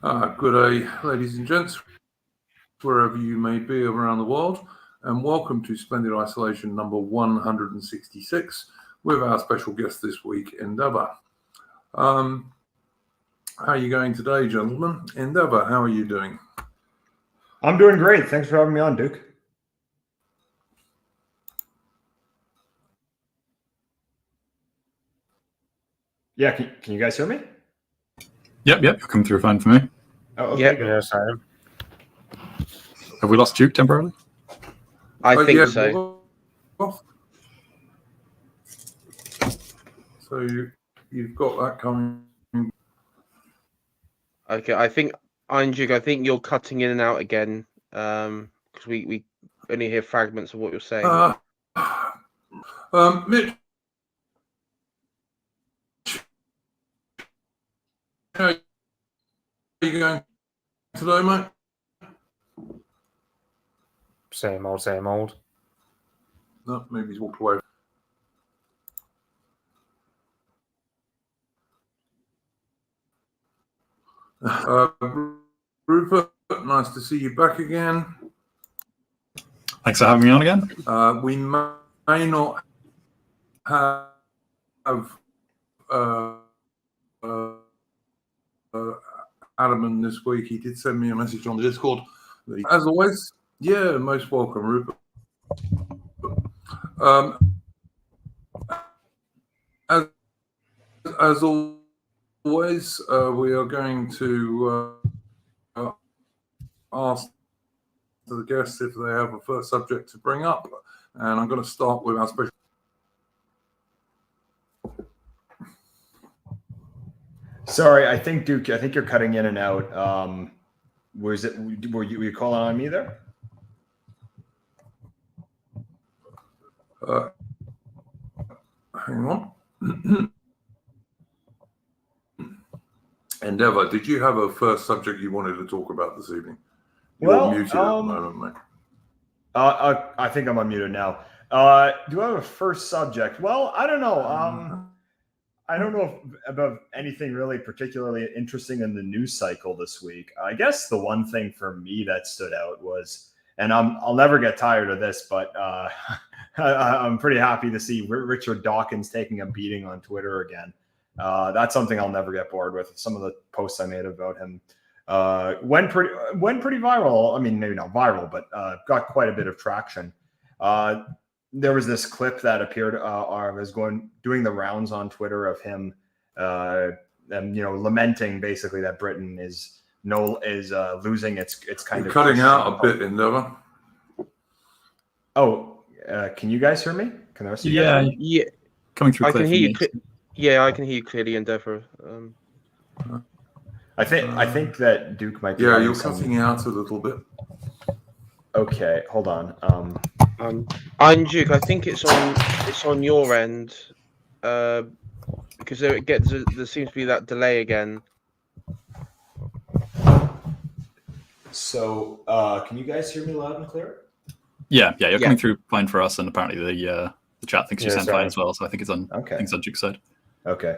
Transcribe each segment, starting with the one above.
Good day, ladies and gents, wherever you may be around the world, and welcome to Splendid Isolation number 166 with our special guest this week, Endeavour. How are you going today, gentlemen? Endeavour, how are you doing? I'm doing great. Thanks for having me on, Duke. Yeah, can you guys hear me? Yep, you're coming through fine for me. Oh, okay, yep. good. Yes, I am. Have we lost Duke temporarily? I think yeah, so. So you've got that coming. Okay, I think, Duke, I think you're cutting in and out again, because we only hear fragments of what you're saying. Mitch, how are you going today, mate? Same old, same old. No, maybe he's walked away. Rupert, nice to see you back again. Thanks for having me on again. We may not have Adam this week. He did send me a message on the Discord. As always, yeah, most welcome, Rupert. As always, we are going to ask the guests if they have a first subject to bring up, and I'm going to start with our special. Sorry, I think Duke. I think you're cutting in and out. Were you calling on me there? Hang on. Endeavour, did you have a first subject you wanted to talk about this evening? You're muted at the moment, mate. I think I'm unmuted now. Do I have a first subject? Well, I don't know. I don't know about anything really particularly interesting in the news cycle this week. I guess the one thing for me that stood out was, and I'll never get tired of this, but I'm pretty happy to see Richard Dawkins taking a beating on Twitter again. That's something I'll never get bored with. Some of the posts I made about him went pretty viral. I mean, maybe not viral, but got quite a bit of traction. There was this clip that appeared was doing the rounds on Twitter of him, lamenting basically that Britain is losing its kind of cutting out a bit, Endeavour. Oh, can you guys hear me? Can the rest of you guys hear me? Yeah, coming through. I can hear you. Yeah, I can hear you clearly, Endeavour. I think that Duke might be. Yeah, you're cutting out a little bit. Okay, hold on. I'm Duke. I think it's on your end, because there seems to be that delay again. So, can you guys hear me loud and clear? Yeah, you're coming through fine for us, and apparently the chat thinks you sound fine as well. So I think it's on. Okay. Things on Duke's side. Okay.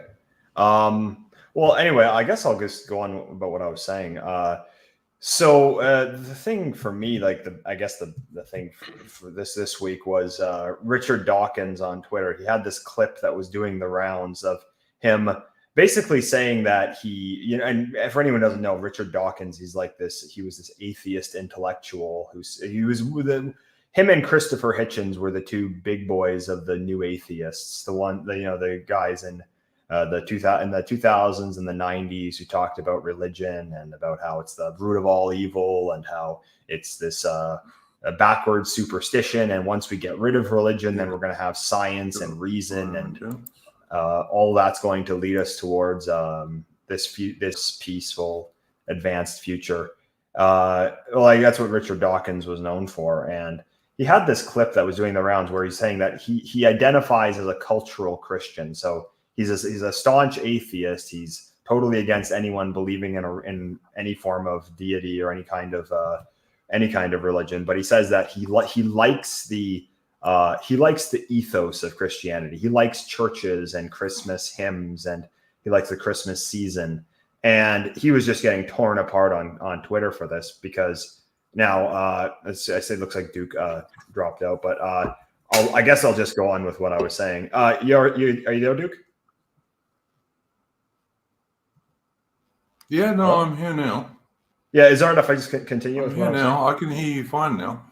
Well, anyway, I guess I'll just go on about what I was saying. So the thing for me, the thing for this week was Richard Dawkins on Twitter. He had this clip that was doing the rounds of him basically saying that and for anyone who doesn't know, Richard Dawkins, he was this atheist intellectual him and Christopher Hitchens were the two big boys of the new atheists. The guys in the 2000s and the 90s who talked about religion and about how it's the root of all evil and how it's this a backward superstition. And once we get rid of religion, then we're going to have science and reason, and all that's going to lead us towards this peaceful, advanced future. That's what Richard Dawkins was known for. And he had this clip that was doing the rounds where he's saying that he identifies as a cultural Christian. So he's a staunch atheist. He's totally against anyone believing in any form of deity or any kind of religion. But he says that he likes the ethos of Christianity. He likes churches and Christmas hymns, and he likes the Christmas season. And he was just getting torn apart on Twitter for this because now, I said, it looks like Duke dropped out, but I guess I'll just go on with what I was saying. Are you there, Duke? Yeah, no, I'm here now. Yeah, is there enough? I just continue. I'm here now. I can hear you fine now.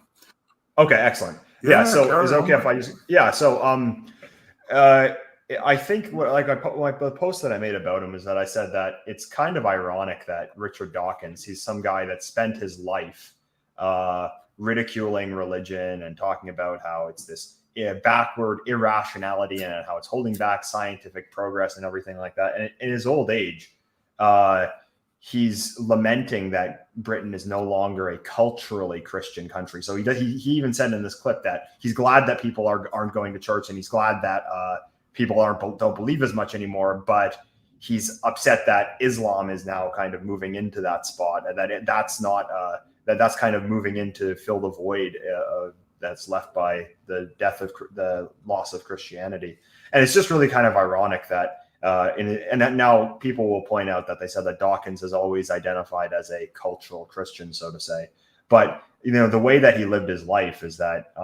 Okay, excellent. Yeah, so is it okay if I just I think the post that I made about him is that I said that it's kind of ironic that Richard Dawkins, he's some guy that spent his life ridiculing religion and talking about how it's this backward irrationality and how it's holding back scientific progress and everything like that. And in his old age, he's lamenting that Britain is no longer a culturally Christian country. So he even said in this clip that he's glad that people aren't going to church, and he's glad that people don't believe as much anymore. But he's upset that Islam is now kind of moving into that spot, and that's kind of moving in to fill the void that's left by the loss of Christianity. And it's just really kind of ironic that. And that now people will point out that they said that Dawkins is always identified as a cultural Christian, so to say. But the way that he lived his life is that,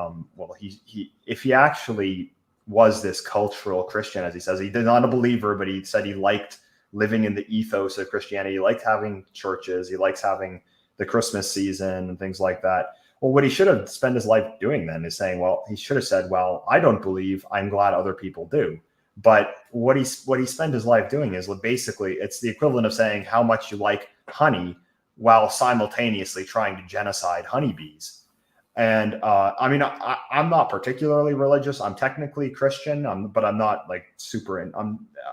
if he actually was this cultural Christian, as he says, he's not a believer, but he said he liked living in the ethos of Christianity. He liked having churches. He likes having the Christmas season and things like that. Well, what he should have spent his life doing then is saying, he should have said, I don't believe. I'm glad other people do. But what he spent his life doing is basically it's the equivalent of saying how much you like honey while simultaneously trying to genocide honeybees. And I'm not particularly religious. I'm technically Christian, but I'm not like super.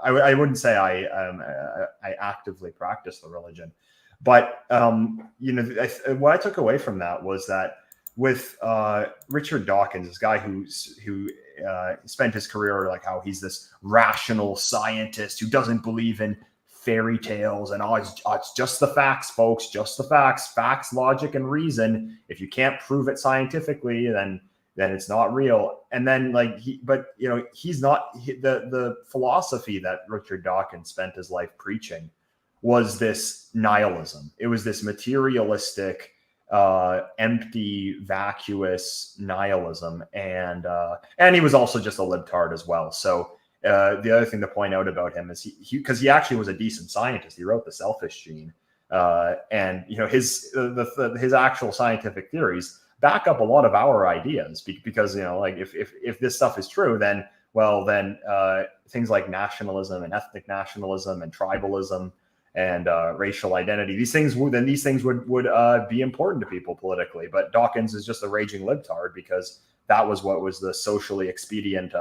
I wouldn't say I actively practice the religion. But what I took away from that was that with Richard Dawkins, this guy who spent his career like how he's this rational scientist who doesn't believe in fairy tales and it's just the facts, folks, just the facts, logic, and reason. If you can't prove it scientifically, then it's not real. And then he's not the philosophy that Richard Dawkins spent his life preaching was this nihilism. It was this materialistic, empty, vacuous nihilism, and he was also just a libtard as well. So the other thing to point out about him is because he actually was a decent scientist. He wrote The Selfish Gene, and his actual scientific theories back up a lot of our ideas because if this stuff is true, then things like nationalism and ethnic nationalism and tribalism and racial identity, these things would be important to people politically. But Dawkins is just a raging libtard because that was what was the socially expedient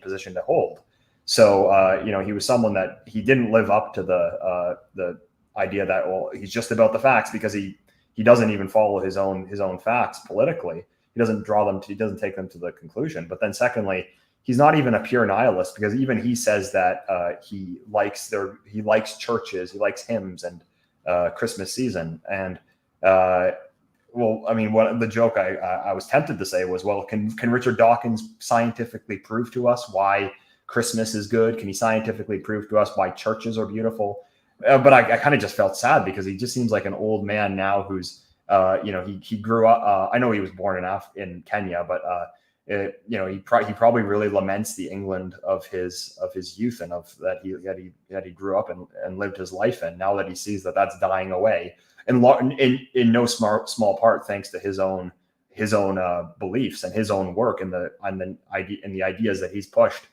position to hold. So he was someone that he didn't live up to the idea that he's just about the facts, because he doesn't even follow his own facts politically. He doesn't he doesn't take them to the conclusion. But then secondly, he's not even a pure nihilist, because even he says that he likes churches, he likes hymns and Christmas season. And what the joke I was tempted to say was, can Richard Dawkins scientifically prove to us why Christmas is good? Can he scientifically prove to us why churches are beautiful? But I kind of just felt sad because he just seems like an old man now who's he grew up. I know he was born in Kenya, but he probably really laments the England of his youth and of that he grew up and lived his life in. Now that he sees that that's dying away, and in no small part thanks to his own beliefs and his own work and the ideas that he's pushed,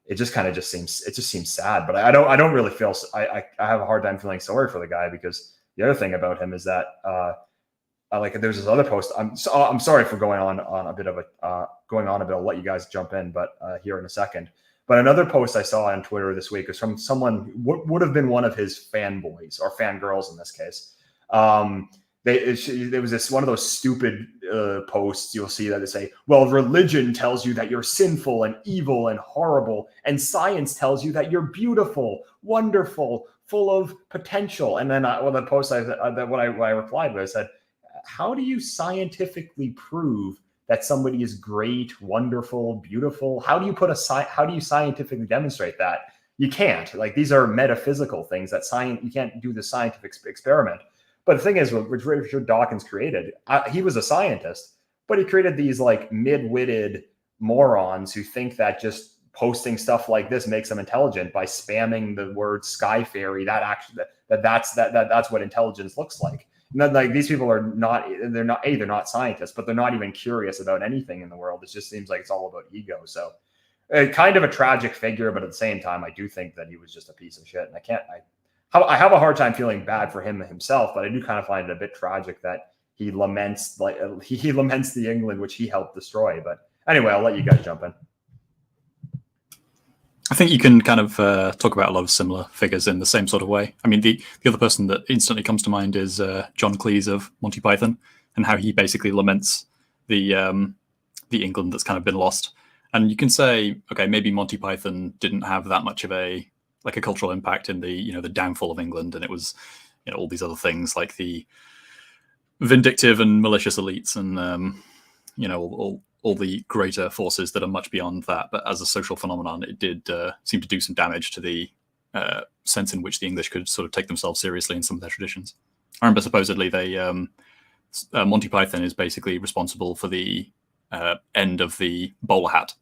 it just seems sad. But I don't really feel I have a hard time feeling sorry for the guy, because the other thing about him is that there's this other post. I'm sorry for going on a bit. I'll let you guys jump in, but here in a second. But another post I saw on Twitter this week is from someone who would have been one of his fanboys or fangirls in this case. There was this one of those stupid posts you'll see that they say, religion tells you that you're sinful and evil and horrible, and science tells you that you're beautiful, wonderful, full of potential. And then the post I replied with, I said, how do you scientifically prove that somebody is great, wonderful, beautiful? How do you scientifically demonstrate that? You can't. Like, these are metaphysical things that you can't do the scientific experiment. But the thing is, what Richard Dawkins created, he was a scientist, but he created these like mid-witted morons who think that just posting stuff like this makes them intelligent by spamming the word sky fairy. That's what intelligence looks like. And then, like, these people are not, they're not scientists, but they're not even curious about anything in the world. It just seems like it's all about ego. So kind of a tragic figure, but at the same time, I do think that he was just a piece of shit. And I have a hard time feeling bad for him himself, but I do kind of find it a bit tragic that he laments the England which he helped destroy. But anyway, I'll let you guys jump in. I think you can kind of talk about a lot of similar figures in the same sort of way. I mean, the other person that instantly comes to mind is John Cleese of Monty Python, and how he basically laments the England that's kind of been lost. And you can say, okay, maybe Monty Python didn't have that much of a cultural impact in the the downfall of England, and it was all these other things like the vindictive and malicious elites, and all the greater forces that are much beyond that. But as a social phenomenon, it did seem to do some damage to the sense in which the English could sort of take themselves seriously in some of their traditions. I remember supposedly Monty Python is basically responsible for the end of the bowler hat,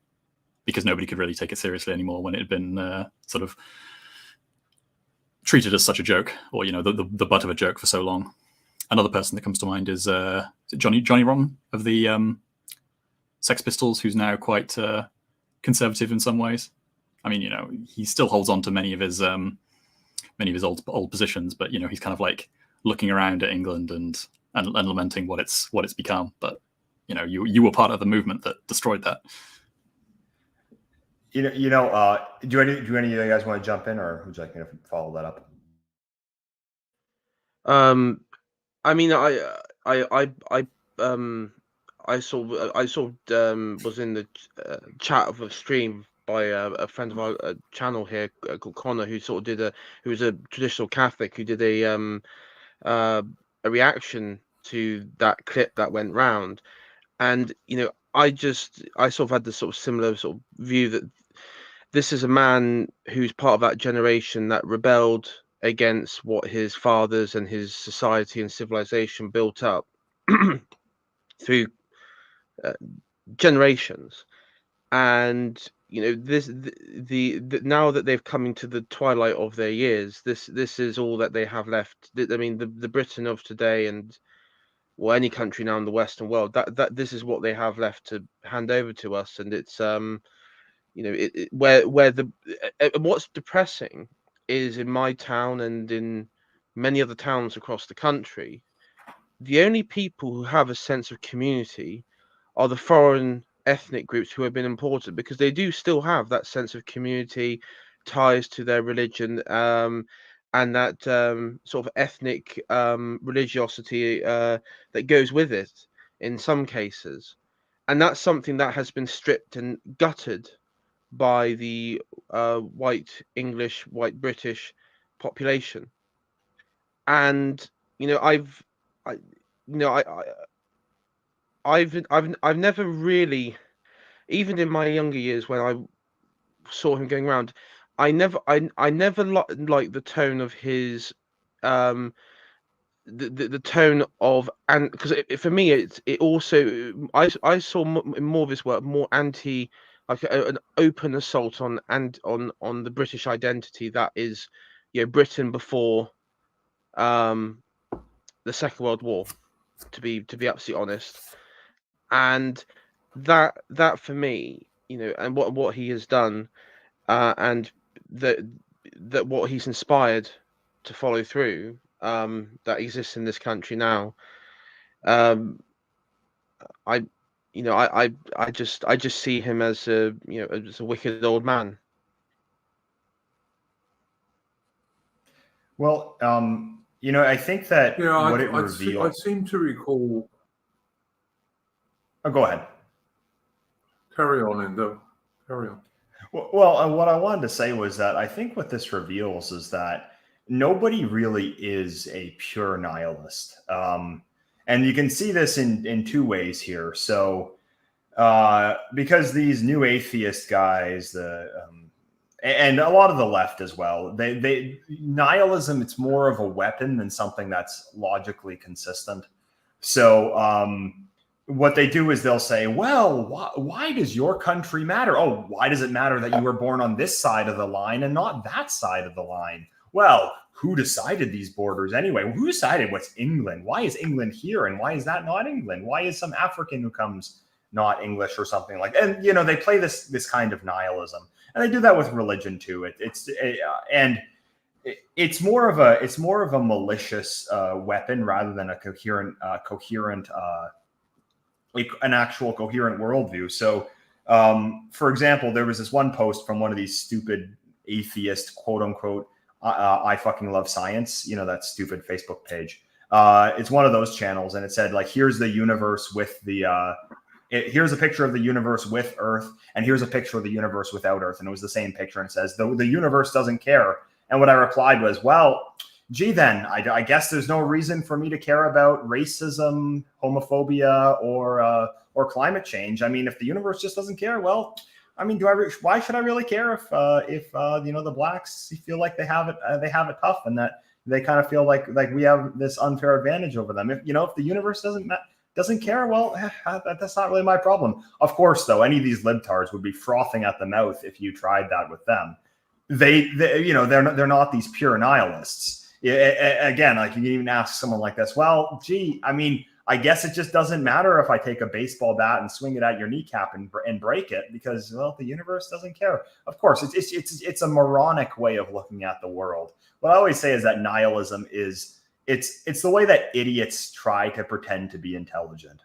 because nobody could really take it seriously anymore when it had been sort of treated as such a joke, or the butt of a joke for so long. Another person that comes to mind is Johnny Rotten of the Sex Pistols, who's now quite conservative in some ways. I mean, he still holds on to many of his old positions, but he's kind of like looking around at England and lamenting what it's become. But you were part of the movement that destroyed that. Do any of you guys want to jump in, or would you like me to follow that up? I mean, I saw was in the chat of a stream by a friend of our channel here called Connor, who who was a traditional Catholic, who did a reaction to that clip that went round. And I sort of had this sort of similar sort of view that this is a man who's part of that generation that rebelled against what his fathers and his society and civilization built up through generations. And this now that they've come into the twilight of their years, this is all that they have left. I mean, the Britain of today, and any country now in the Western world, that this is what they have left to hand over to us. And it's what's depressing is, in my town and in many other towns across the country, the only people who have a sense of community are the foreign ethnic groups who have been imported, because they do still have that sense of community, ties to their religion, and that sort of ethnic religiosity that goes with it in some cases. And that's something that has been stripped and gutted by the white English, white British population. And I've never really, even in my younger years when I saw him going around, I never liked the tone of his the tone of, and because for me it also, I saw more of his work more anti, like an open assault on the British identity that is Britain before the Second World War, to be absolutely honest. And that for me, and what he has done, and that what he's inspired to follow through, that exists in this country now. I just see him as a wicked old man. Well, I think that what it I reveals. seem to recall. Oh, go ahead. Carry on, Endo. Carry on. Well, what I wanted to say was that I think what this reveals is that nobody really is a pure nihilist. And you can see this in two ways here. So because these new atheist guys, and a lot of the left as well. They nihilism, it's more of a weapon than something that's logically consistent. So what they do is they'll say, well, why does your country matter? Oh, why does it matter that you were born on this side of the line and not that side of the line? Well, who decided these borders anyway? Who decided what's England? Why is England here and why is that not England? Why is some African who comes not English or something like that? And, you know, they play this kind of nihilism. And they do that with religion too. It's more of a malicious weapon rather than a coherent an actual coherent worldview. So, for example, there was this one post from one of these stupid atheist, quote unquote, I fucking love science, you know, that stupid Facebook page. It's one of those channels, and it said, like, here's the universe with the here's a picture of the universe with Earth, and here's a picture of the universe without Earth. And it was the same picture, and it says the universe doesn't care. And what I replied was, well, gee, then I guess there's no reason for me to care about racism, homophobia, or climate change. I mean, if the universe just doesn't care, well, I mean, why should I really care if you know, the blacks feel like they have it tough and that they kind of feel like we have this unfair advantage over them? If the universe doesn't care, well, that's not really my problem. Of course, though, any of these libtards would be frothing at the mouth if you tried that with them. They're not these pure nihilists. Again, like, you can even ask someone like this, well, gee, I mean, I guess it just doesn't matter if I take a baseball bat and swing it at your kneecap and break it because, well, the universe doesn't care. Of course, it's a moronic way of looking at the world. What I always say is that nihilism is it's the way that idiots try to pretend to be intelligent.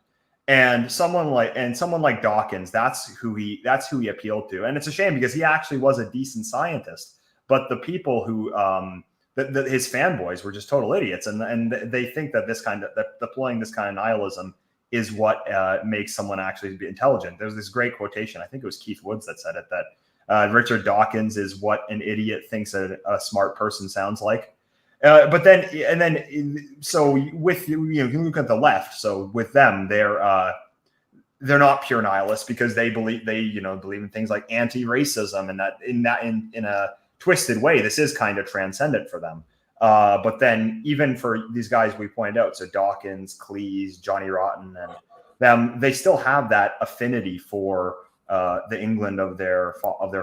And someone like Dawkins, that's who he appealed to. And it's a shame because he actually was a decent scientist, but the people who his fanboys were just total idiots, and they think that deploying this kind of nihilism is what makes someone actually be intelligent. There's this great quotation, I think it was Keith Woods that said it, that Richard Dawkins is what an idiot thinks a smart person sounds like. But then, so with you can look at the left. So with them, they're not pure nihilists because they believe in things like anti-racism, and that in a twisted way, this is kind of transcendent for them. But then even for these guys we pointed out, so Dawkins, Cleese, Johnny Rotten, and them, they still have that affinity for the England of their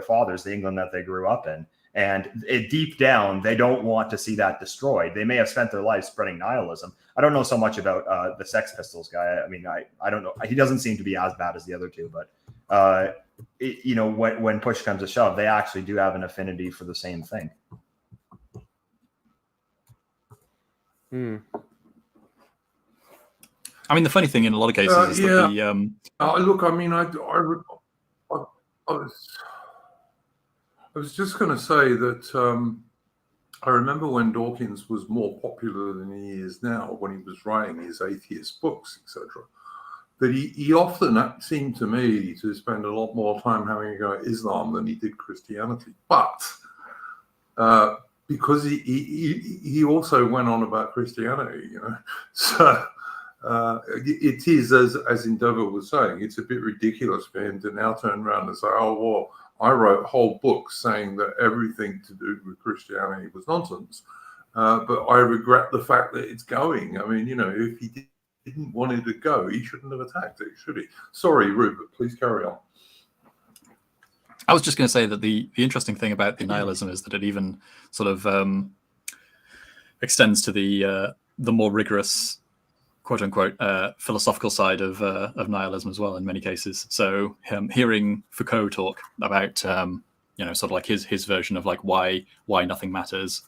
fathers, the England that they grew up in. And deep down, they don't want to see that destroyed. They may have spent their lives spreading nihilism. I don't know so much about the Sex Pistols guy. I mean, I don't know. He doesn't seem to be as bad as the other two, but when push comes to shove, they actually do have an affinity for the same thing. I mean, the funny thing in a lot of cases is that look, I mean, I was just going to say that I remember when Dawkins was more popular than he is now, when he was writing his atheist books, etc., that he often seemed to me to spend a lot more time having a go at Islam than he did Christianity. But because he also went on about Christianity, so it is, as Endeavour was saying, it's a bit ridiculous for him to now turn around and say, oh, well, I wrote whole books saying that everything to do with Christianity was nonsense, but I regret the fact that it's going. I mean, if he didn't want it to go, he shouldn't have attacked it, should he? Sorry, Rupert, please carry on. I was just going to say that the interesting thing about the nihilism is that it even sort of extends to the more rigorous, quote unquote, philosophical side of nihilism as well in many cases. So hearing Foucault talk about sort of like his version of like why nothing matters,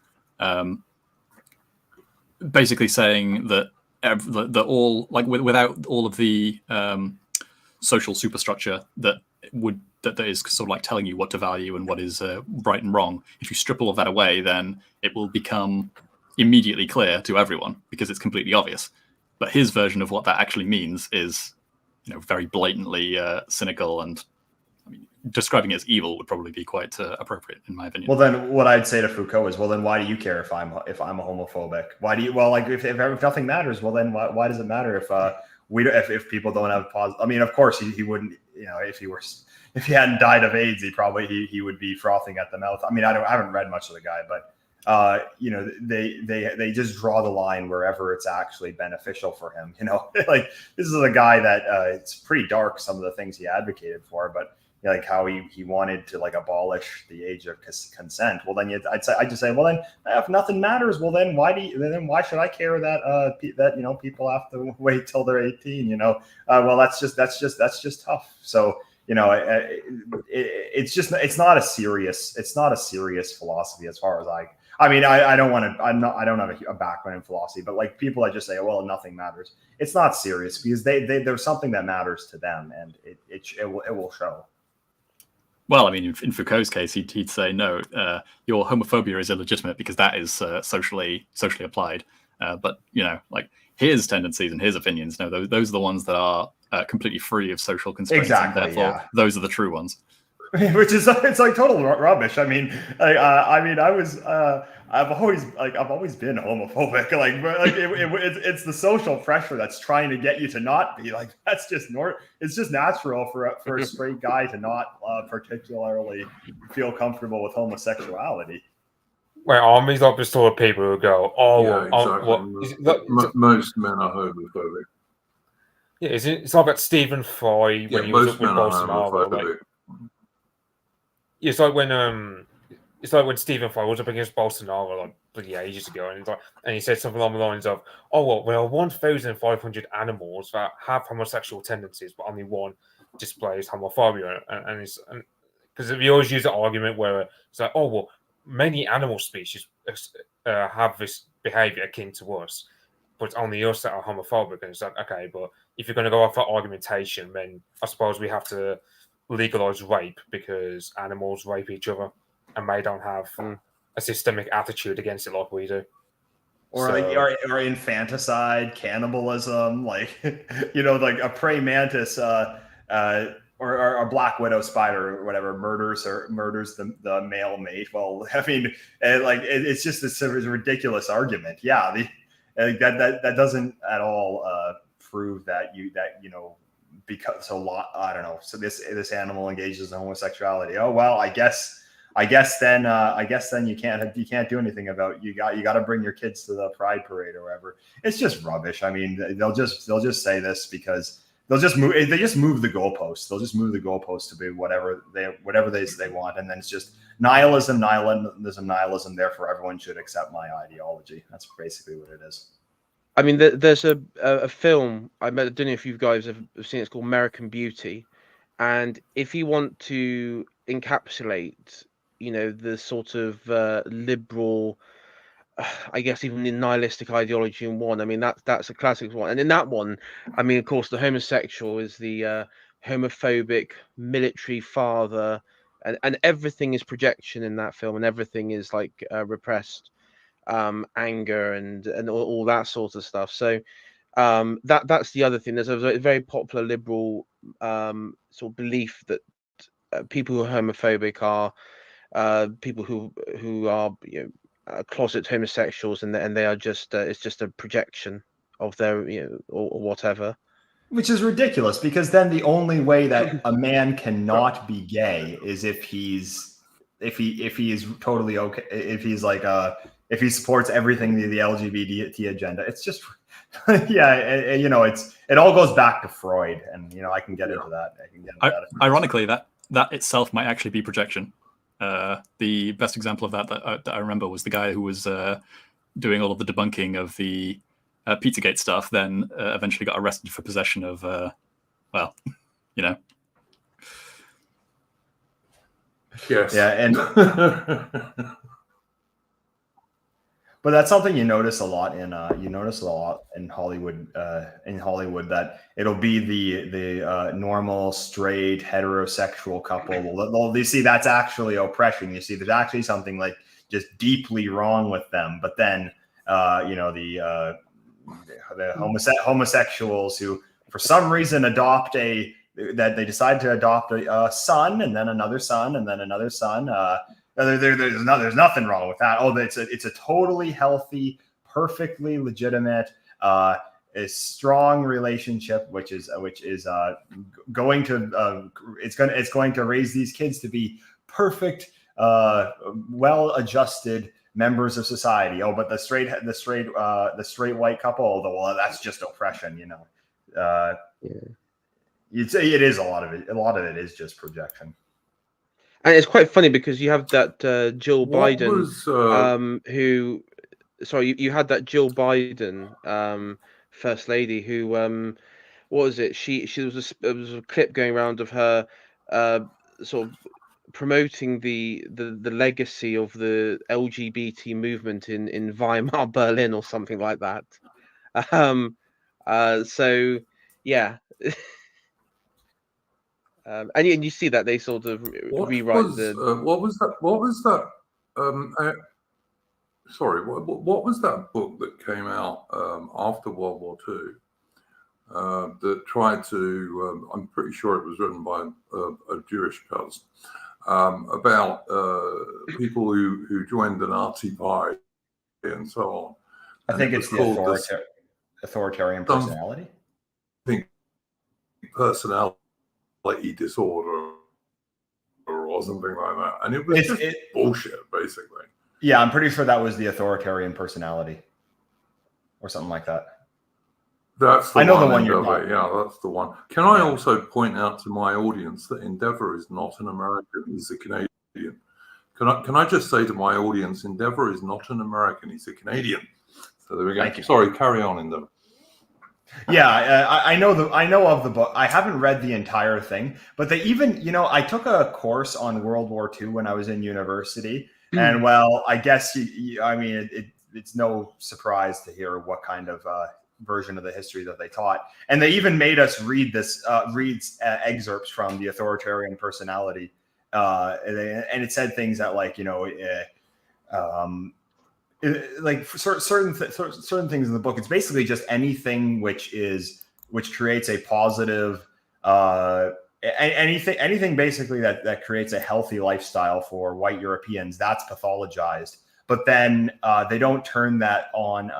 basically saying that all, like, without all of the social superstructure that is sort of like telling you what to value and what is right and wrong, if you strip all of that away, then it will become immediately clear to everyone because it's completely obvious. But his version of what that actually means is, very blatantly cynical, and I mean, describing it as evil would probably be quite appropriate in my opinion. Well, then what I'd say to Foucault is, well, then why do you care if I'm a homophobic? Why do you? Well, like if nothing matters, well, then why does it matter if people don't have positive? I mean, of course he wouldn't, if he were, if he hadn't died of AIDS, he would be frothing at the mouth. I mean, I haven't read much of the guy, but they just draw the line wherever it's actually beneficial for him. Like this is a guy that it's pretty dark, some of the things he advocated for, but like how he wanted to like abolish the age of consent. Well, then I'd just say, well, then if nothing matters, well, then why should I care that people have to wait till they're 18? Well, that's just tough. So it's not a serious philosophy as far as I don't have a background in philosophy, but like people that just say, well, nothing matters. It's not serious because there's something that matters to them, and it will show. Well, I mean, in Foucault's case, he'd say, no, your homophobia is illegitimate because that is socially applied. But like his tendencies and his opinions, no, those are the ones that are completely free of social constraints. Exactly, and therefore, those are the true ones. Which is it's like total rubbish. I mean, I've always been homophobic. It's the social pressure that's trying to get you to not be like. That's just it's just natural for a straight guy to not particularly feel comfortable with homosexuality. Well, armies like the sort of people who go, oh, Yeah, well, exactly. Most men are homophobic. Yeah, it's like that Stephen Fry when he was up with Bolsonaro. It's like when Stephen Fry was up against Bolsonaro like bloody ages ago, and he said something along the lines of, "Oh well, 1,500 animals that have homosexual tendencies, but only one displays homophobia." And because we always use the argument where it's like, "Oh well, many animal species have this behavior akin to us, but it's only us that are homophobic." And it's like, okay, but if you're going to go off that argumentation, then I suppose we have to legalize rape because animals rape each other and they don't have a systemic attitude against it like we do. Or infanticide, cannibalism, like like a praying mantis or a black widow spider or whatever murders the male mate. Well, I mean, it's just a ridiculous argument. Yeah, that doesn't at all prove that because I don't know. So this animal engages in homosexuality. Oh well, I guess then you can't do anything about you got to bring your kids to the pride parade or whatever. It's just rubbish. I mean, they'll just say this because they just move the goalposts. They'll just move the goalposts to be whatever they want, and then it's just nihilism. Therefore, everyone should accept my ideology. That's basically what it is. I mean, there's a film, I don't know if you guys have seen it, it's called American Beauty. And if you want to encapsulate, the sort of liberal, I guess even the nihilistic ideology in one, I mean, that's a classic one. And in that one, I mean, of course, the homosexual is the homophobic military father, and everything is projection in that film, and everything is like repressed anger and all that sort of stuff. So that's the other thing. There's a very popular liberal sort of belief that people who are homophobic are people who are closet homosexuals, and they are just it's just a projection of their or whatever. Which is ridiculous, because then the only way that a man cannot be gay is if he is totally okay, if he's like if he supports everything the LGBT agenda. It's just it all goes back to Freud, and I can get into that. Ironically, that itself might actually be projection. The best example of that I remember was the guy who was doing all of the debunking of the Pizzagate stuff, then eventually got arrested for possession of, Yes. Yeah, and but that's something you notice a lot in Hollywood. In Hollywood, that it'll be the normal straight heterosexual couple. Well, you see, that's actually oppression. You see, there's actually something like just deeply wrong with them. But then the homosexuals who for some reason they decide to adopt a son, and then another son, and then another son. There's nothing wrong with that. Oh, it's a totally healthy, perfectly legitimate a strong relationship, which is going to raise these kids to be perfect, well-adjusted members of society. Oh, but the straight white couple, well, that's just oppression, you know. You'd say it is a lot of it. A lot of it is just projection. And it's quite funny because you have that Jill What Biden, was, who, sorry, you had that Jill Biden, First Lady, who, what was it? She was there was a clip going around of her, sort of promoting the legacy of the LGBT movement in Weimar, Berlin, or something like that. So yeah. And you see that they sort of rewrite what was that? Sorry, what was that book that came out after World War II that tried to? I'm pretty sure it was written by a Jewish person about people who joined the Nazi Party and so on. I think it's the authoritarian personality. I think personality disorder or something like that, and it was just bullshit, basically. Yeah, I'm pretty sure that was the authoritarian personality, or something like that. That's the I know one, the one Endeavour. you're talking. Yeah, that's the one. Can I also point out to my audience that Endeavour is not an American; he's a Canadian. Can I just say to my audience, Endeavour is not an American; he's a Canadian. So there we go. Sorry, carry on, Endeavour. Yeah, I know of the book. I haven't read the entire thing, but they even, you know, I took a course on World War II when I was in university, and well, I guess I mean, it's no surprise to hear what kind of version of the history that they taught, and they even made us read excerpts from the authoritarian personality, and it said things that, like, you know, like certain things in the book. It's basically just anything which creates a positive, anything basically that creates a healthy lifestyle for white Europeans, that's pathologized. But then they don't turn that on.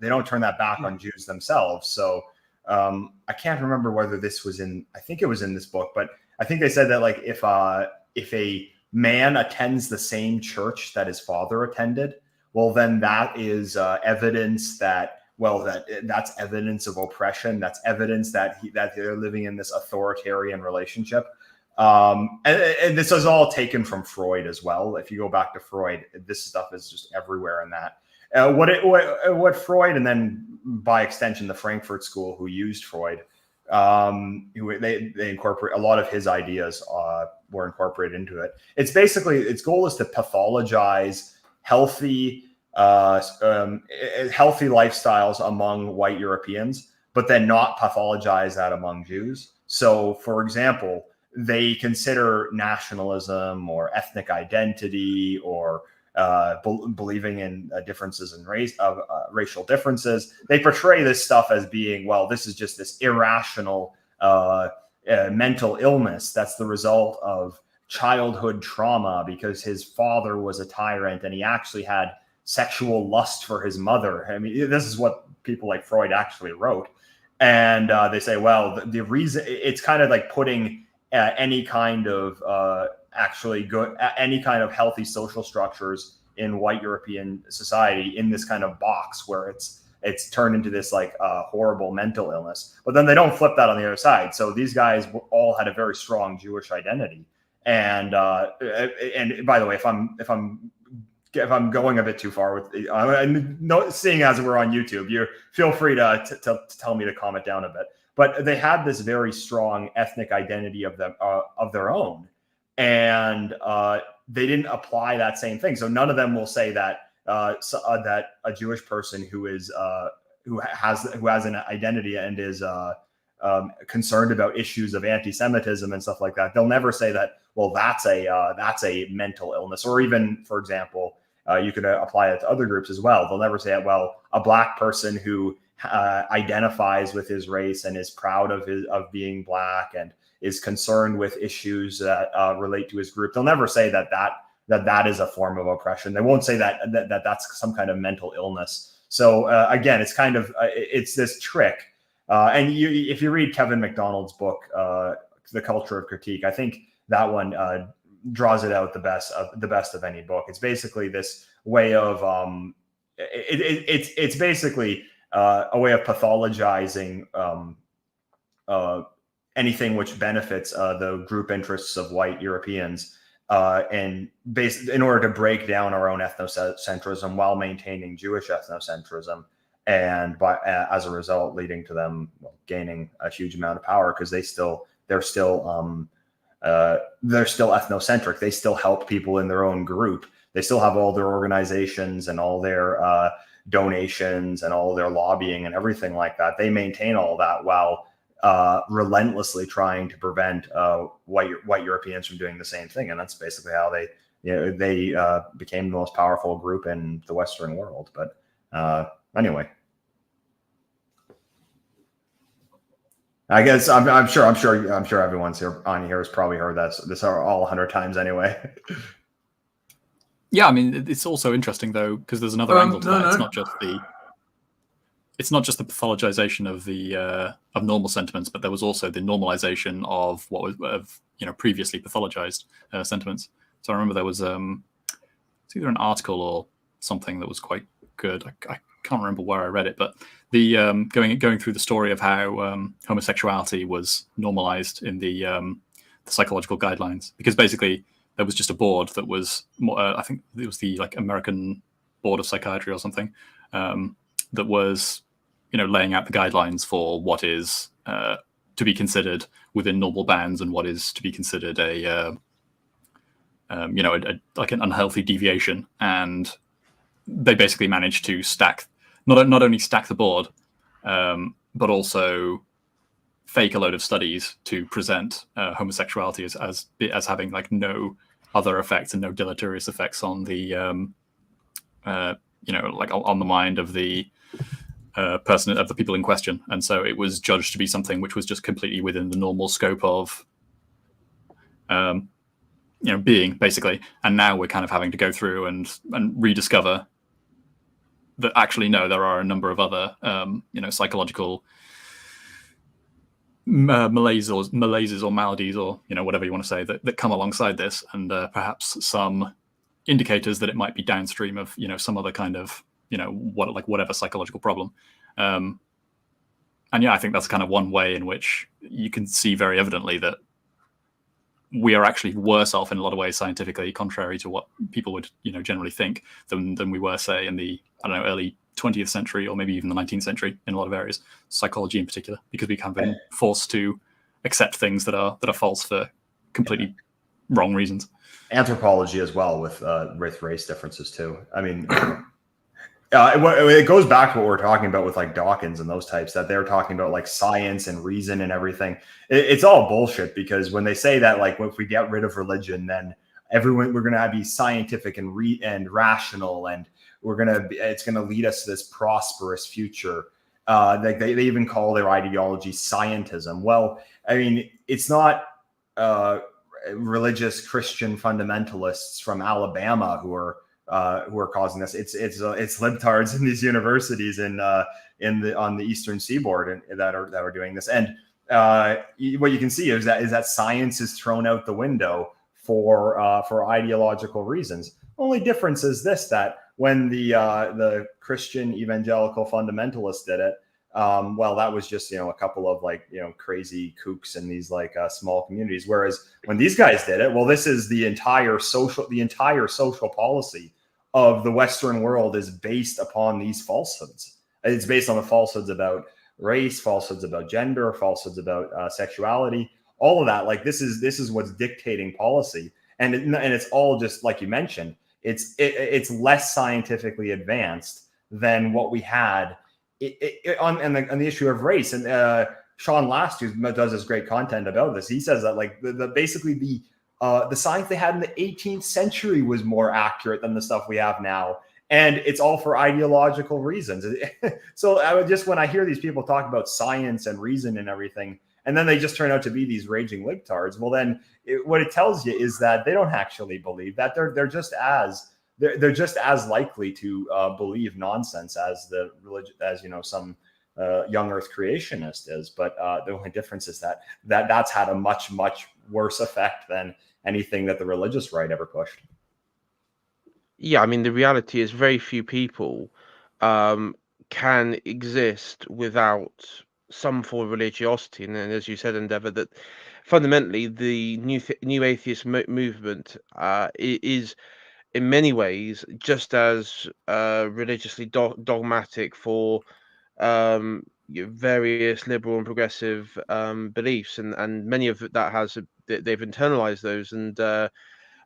They don't turn that back on Jews themselves. So I can't remember whether this was in. I think it was in this book, but I think they said that, like, if a man attends the same church that his father attended, well, then that is evidence that, that's evidence of oppression. That's evidence that they're living in this authoritarian relationship. And this is all taken from Freud as well. If you go back to Freud, this stuff is just everywhere in that. What Freud, and then by extension the Frankfurt School, who used Freud, they incorporate a lot of his ideas were incorporated into it. It's basically, its goal is to pathologize healthy lifestyles among white Europeans, but then not pathologize that among Jews. So, for example, they consider nationalism or ethnic identity or believing in differences in racial differences. They portray this stuff as being, well, this is just this irrational mental illness that's the result of childhood trauma because his father was a tyrant and he actually had sexual lust for his mother. I mean, this is what people like Freud actually wrote. And they say, well, the reason, it's kind of like putting any kind of any kind of healthy social structures in white European society in this kind of box where it's turned into this like horrible mental illness. But then they don't flip that on the other side. So these guys all had a very strong Jewish identity. And by the way, if I'm going a bit too far with, seeing as we're on YouTube, you feel free to tell me to calm it down a bit. But they had this very strong ethnic identity of their own, and they didn't apply that same thing. So none of them will say that that a Jewish person who has an identity and is concerned about issues of anti-Semitism and stuff like that, they'll never say that, well, that's a mental illness. Or even, for example, you could apply it to other groups as well. They'll never say, well, a black person who identifies with his race and is proud of being black and is concerned with issues that relate to his group. They'll never say that is a form of oppression. They won't say that that's some kind of mental illness. So again, it's kind of it's this trick. And if you read Kevin MacDonald's book, The Culture of Critique, I think that one draws it out the best of any book. It's basically this way of it's basically a way of pathologizing anything which benefits the group interests of white Europeans, and in order to break down our own ethnocentrism while maintaining Jewish ethnocentrism, and as a result leading to them gaining a huge amount of power because they're still ethnocentric. They still help people in their own group. They still have all their organizations and all their donations and all their lobbying and everything like that. They maintain all that while relentlessly trying to prevent white Europeans from doing the same thing. And that's basically how they became the most powerful group in the Western world. But anyway, I guess I'm sure everyone's on here has probably heard this all 100 times anyway. Yeah, I mean, it's also interesting though because there's another angle to that. It's not just the pathologization of the of normal sentiments, but there was also the normalization of what was previously pathologized sentiments. So I remember there was it's either an article or something that was quite good. I can't remember where I read it, but the going through the story of how homosexuality was normalized in the psychological guidelines, because basically there was just a board that was I think it was the American Board of Psychiatry or something that was laying out the guidelines for what is to be considered within normal bands and what is to be considered an unhealthy deviation. And they basically managed to stack not only stack the board, but also fake a load of studies to present homosexuality as having no other effects and no deleterious effects on the on the mind of the person, of the people in question. And so it was judged to be something which was just completely within the normal scope of being, basically. And now we're kind of having to go through and rediscover that actually no, there are a number of other psychological malaises or maladies or whatever you want to say that come alongside this, and perhaps some indicators that it might be downstream of some other kind of whatever psychological problem. And yeah, I think that's kind of one way in which you can see very evidently that we are actually worse off in a lot of ways scientifically, contrary to what people would generally think, than we were, say, in the early 20th century or maybe even the 19th century in a lot of areas, psychology in particular, because we kind of been forced to accept things that are false for completely wrong reasons. Anthropology as well, with race differences too. I mean, it goes back to what we're talking about with Dawkins and those types, that they're talking about science and reason and everything. It's all bullshit, because when they say that if we get rid of religion, then we're going to be scientific and rational, and it's going to lead us to this prosperous future. They even call their ideology scientism. Well, I mean, it's not religious Christian fundamentalists from Alabama who are causing this. It's libtards in these universities on the Eastern Seaboard that are doing this. And what you can see is that science is thrown out the window for ideological reasons. Only difference is this: that when the Christian evangelical fundamentalists did it, well, that was just a couple of crazy kooks in these small communities. Whereas when these guys did it, well, this is the entire social policy of the Western world is based upon these falsehoods. It's based on the falsehoods about race, falsehoods about gender, falsehoods about sexuality, all of that. This is what's dictating policy, and it's all just like you mentioned. It's less scientifically advanced than what we had on the issue of race. And Sean Last, who does this great content about this, he says that basically the science they had in the 18th century was more accurate than the stuff we have now. And it's all for ideological reasons. So when I hear these people talk about science and reason and everything, and then they just turn out to be these raging libtards, well, then what it tells you is that they don't actually believe that. They're just as they're just as likely to believe nonsense as the religion, as some young Earth creationist is. But the only difference is that's had a much worse effect than anything that the religious right ever pushed. Yeah, I mean, the reality is very few people can exist without some form of religiosity. And then, as you said, Endeavour, that fundamentally the new atheist movement is in many ways just as religiously dogmatic for various liberal and progressive beliefs, and many of that they've internalized those, and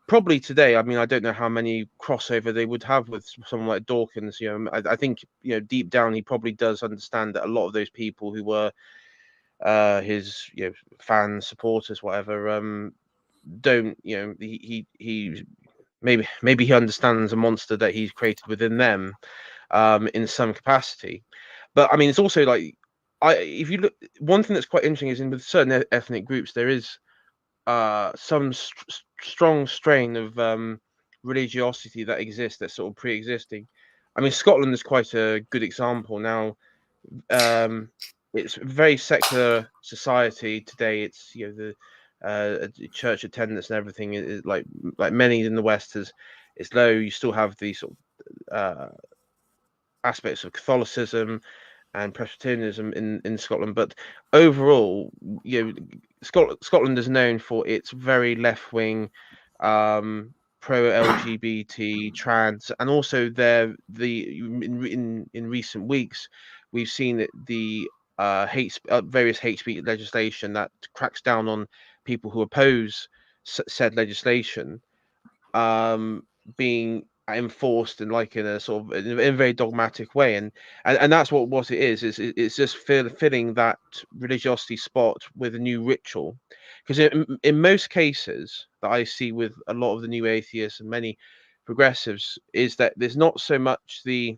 probably today, I mean, I don't know how many crossover they would have with someone like Dawkins. I think deep down he probably does understand that a lot of those people who were his fans, supporters, whatever, don't he maybe he understands a monster that he's created within them in some capacity. But I mean, it's also like if you look, one thing that's quite interesting is with certain ethnic groups there is some strong strain of religiosity that exists, that's sort of pre-existing. I mean, Scotland is quite a good example. Now, it's a very secular society today. It's the church attendance and everything is like many in the West is low. You still have the sort of aspects of Catholicism and Presbyterianism in Scotland, but overall, Scotland is known for its very left-wing, pro-LGBT, trans, and also in recent weeks, we've seen that the various hate speech legislation that cracks down on people who oppose said legislation being enforced in a sort of in a very dogmatic way, and that's what it is. It's just filling that religiosity spot with a new ritual, because in most cases that I see with a lot of the new atheists and many progressives is that there's not so much I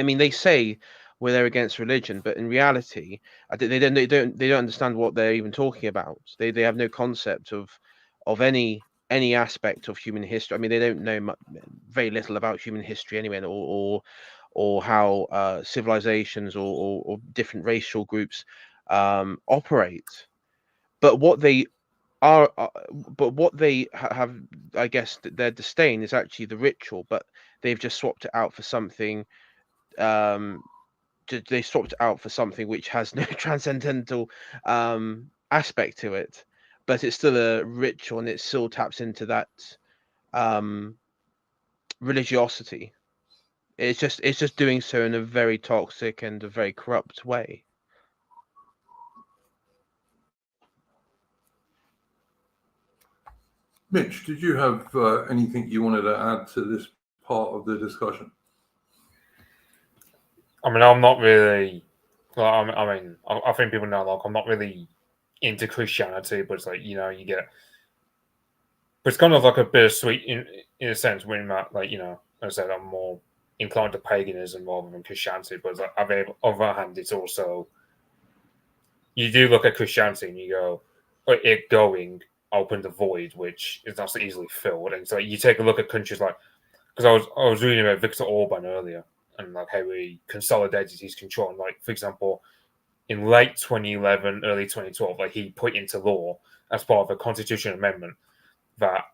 mean, they say they're against religion, but in reality, they don't understand what they're even talking about. They have no concept of any aspect of human history. I mean, they don't know very little about human history anyway, or how civilizations or different racial groups operate. But what they have, I guess, their disdain is actually the ritual, but they've just swapped it out for something. They swapped it out for something which has no transcendental aspect to it, but it's still a ritual and it still taps into that religiosity. It's just doing so in a very toxic and a very corrupt way. Mitch, did you have anything you wanted to add to this part of the discussion? I mean, I'm not really. I think people know, like, I'm not really into Christianity, but it's like you get. But it's kind of like a bittersweet in a sense when that, like, as I said, I'm more inclined to paganism rather than Christianity. But it's like, on the other hand, it's also, you do look at Christianity and you go, it going opened a void which is not so easily filled. And so you take a look at countries like, because I was reading about Viktor Orban earlier and like how he consolidated his control. And like, for example, in late 2011, early 2012, like he put into law as part of a constitutional amendment that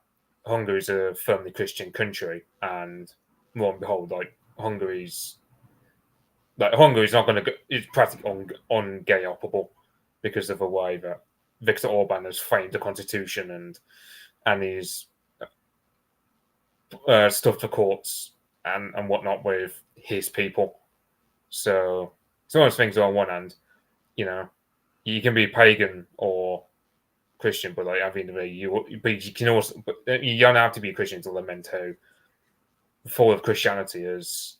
Hungary is a firmly Christian country, and lo and behold, like Hungary's not going to go. It's practically on gay operable because of the way that Viktor Orban has framed the constitution and his stuff for courts and whatnot with his people. So it's one of those things. On one hand, you can be pagan or Christian, but like at the end of the day, you can also, but you don't have to be a Christian to lament how the fall of Christianity is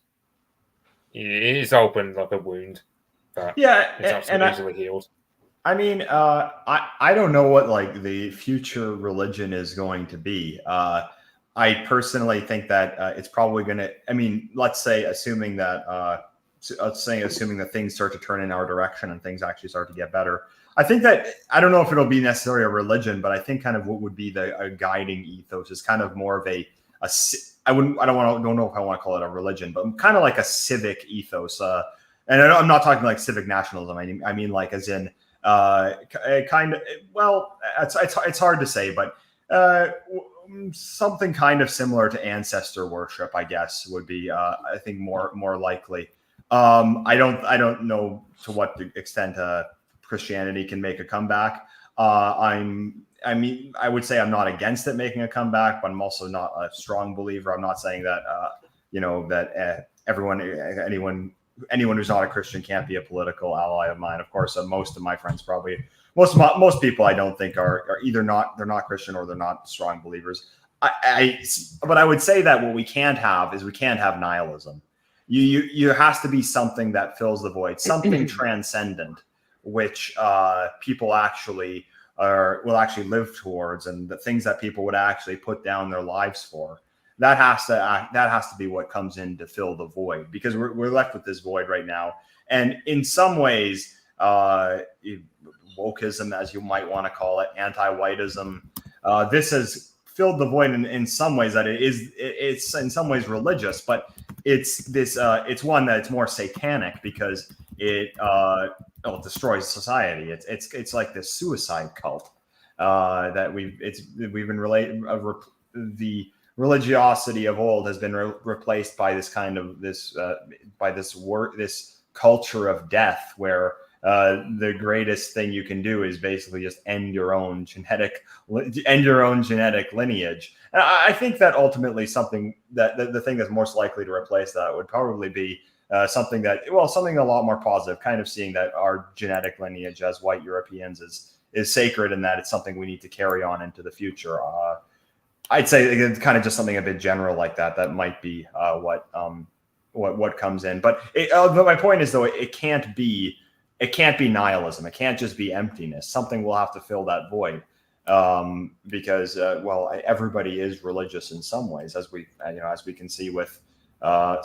opened like a wound that it's not easily healed. I mean, I don't know what like the future religion is going to be. I personally think that it's probably going to. I mean, let's say assuming that things start to turn in our direction and things actually start to get better. I think that, I don't know if it'll be necessarily a religion, but I think kind of what would be a guiding ethos is kind of more of don't know if I want to call it a religion, but kind of like a civic ethos. And I'm not talking like civic nationalism. I mean like as in kind of, well, it's hard to say, but something kind of similar to ancestor worship, I guess, would be I think more likely. I don't know to what extent Christianity can make a comeback. I would say I'm not against it making a comeback, but I'm also not a strong believer. I'm not saying that that anyone who's not a Christian can't be a political ally of mine. Of course, most of my friends most people I don't think are either they're not Christian or they're not strong believers. But I would say that what we can't have nihilism. You has to be something that fills the void, something transcendent, which people actually will actually live towards, and the things that people would actually put down their lives for. That has to be what comes in to fill the void, because we're left with this void right now. And in some ways, wokeism, as you might want to call it, anti-whiteism, this has filled the void in some ways that it's in some ways religious, but it's one that's more satanic because it destroys society. It's like this suicide cult that we've been related. The religiosity of old has been replaced by this kind of this culture of death, where the greatest thing you can do is basically just end your own genetic lineage. And I think that ultimately something that the thing that's most likely to replace that would probably be something a lot more positive, kind of seeing that our genetic lineage as white Europeans is sacred, and that it's something we need to carry on into the future. I'd say it's kind of just something a bit general like that. That might be what comes in. But my point is, though, it can't be nihilism. It can't just be emptiness. Something will have to fill that void, because everybody is religious in some ways, as we can see with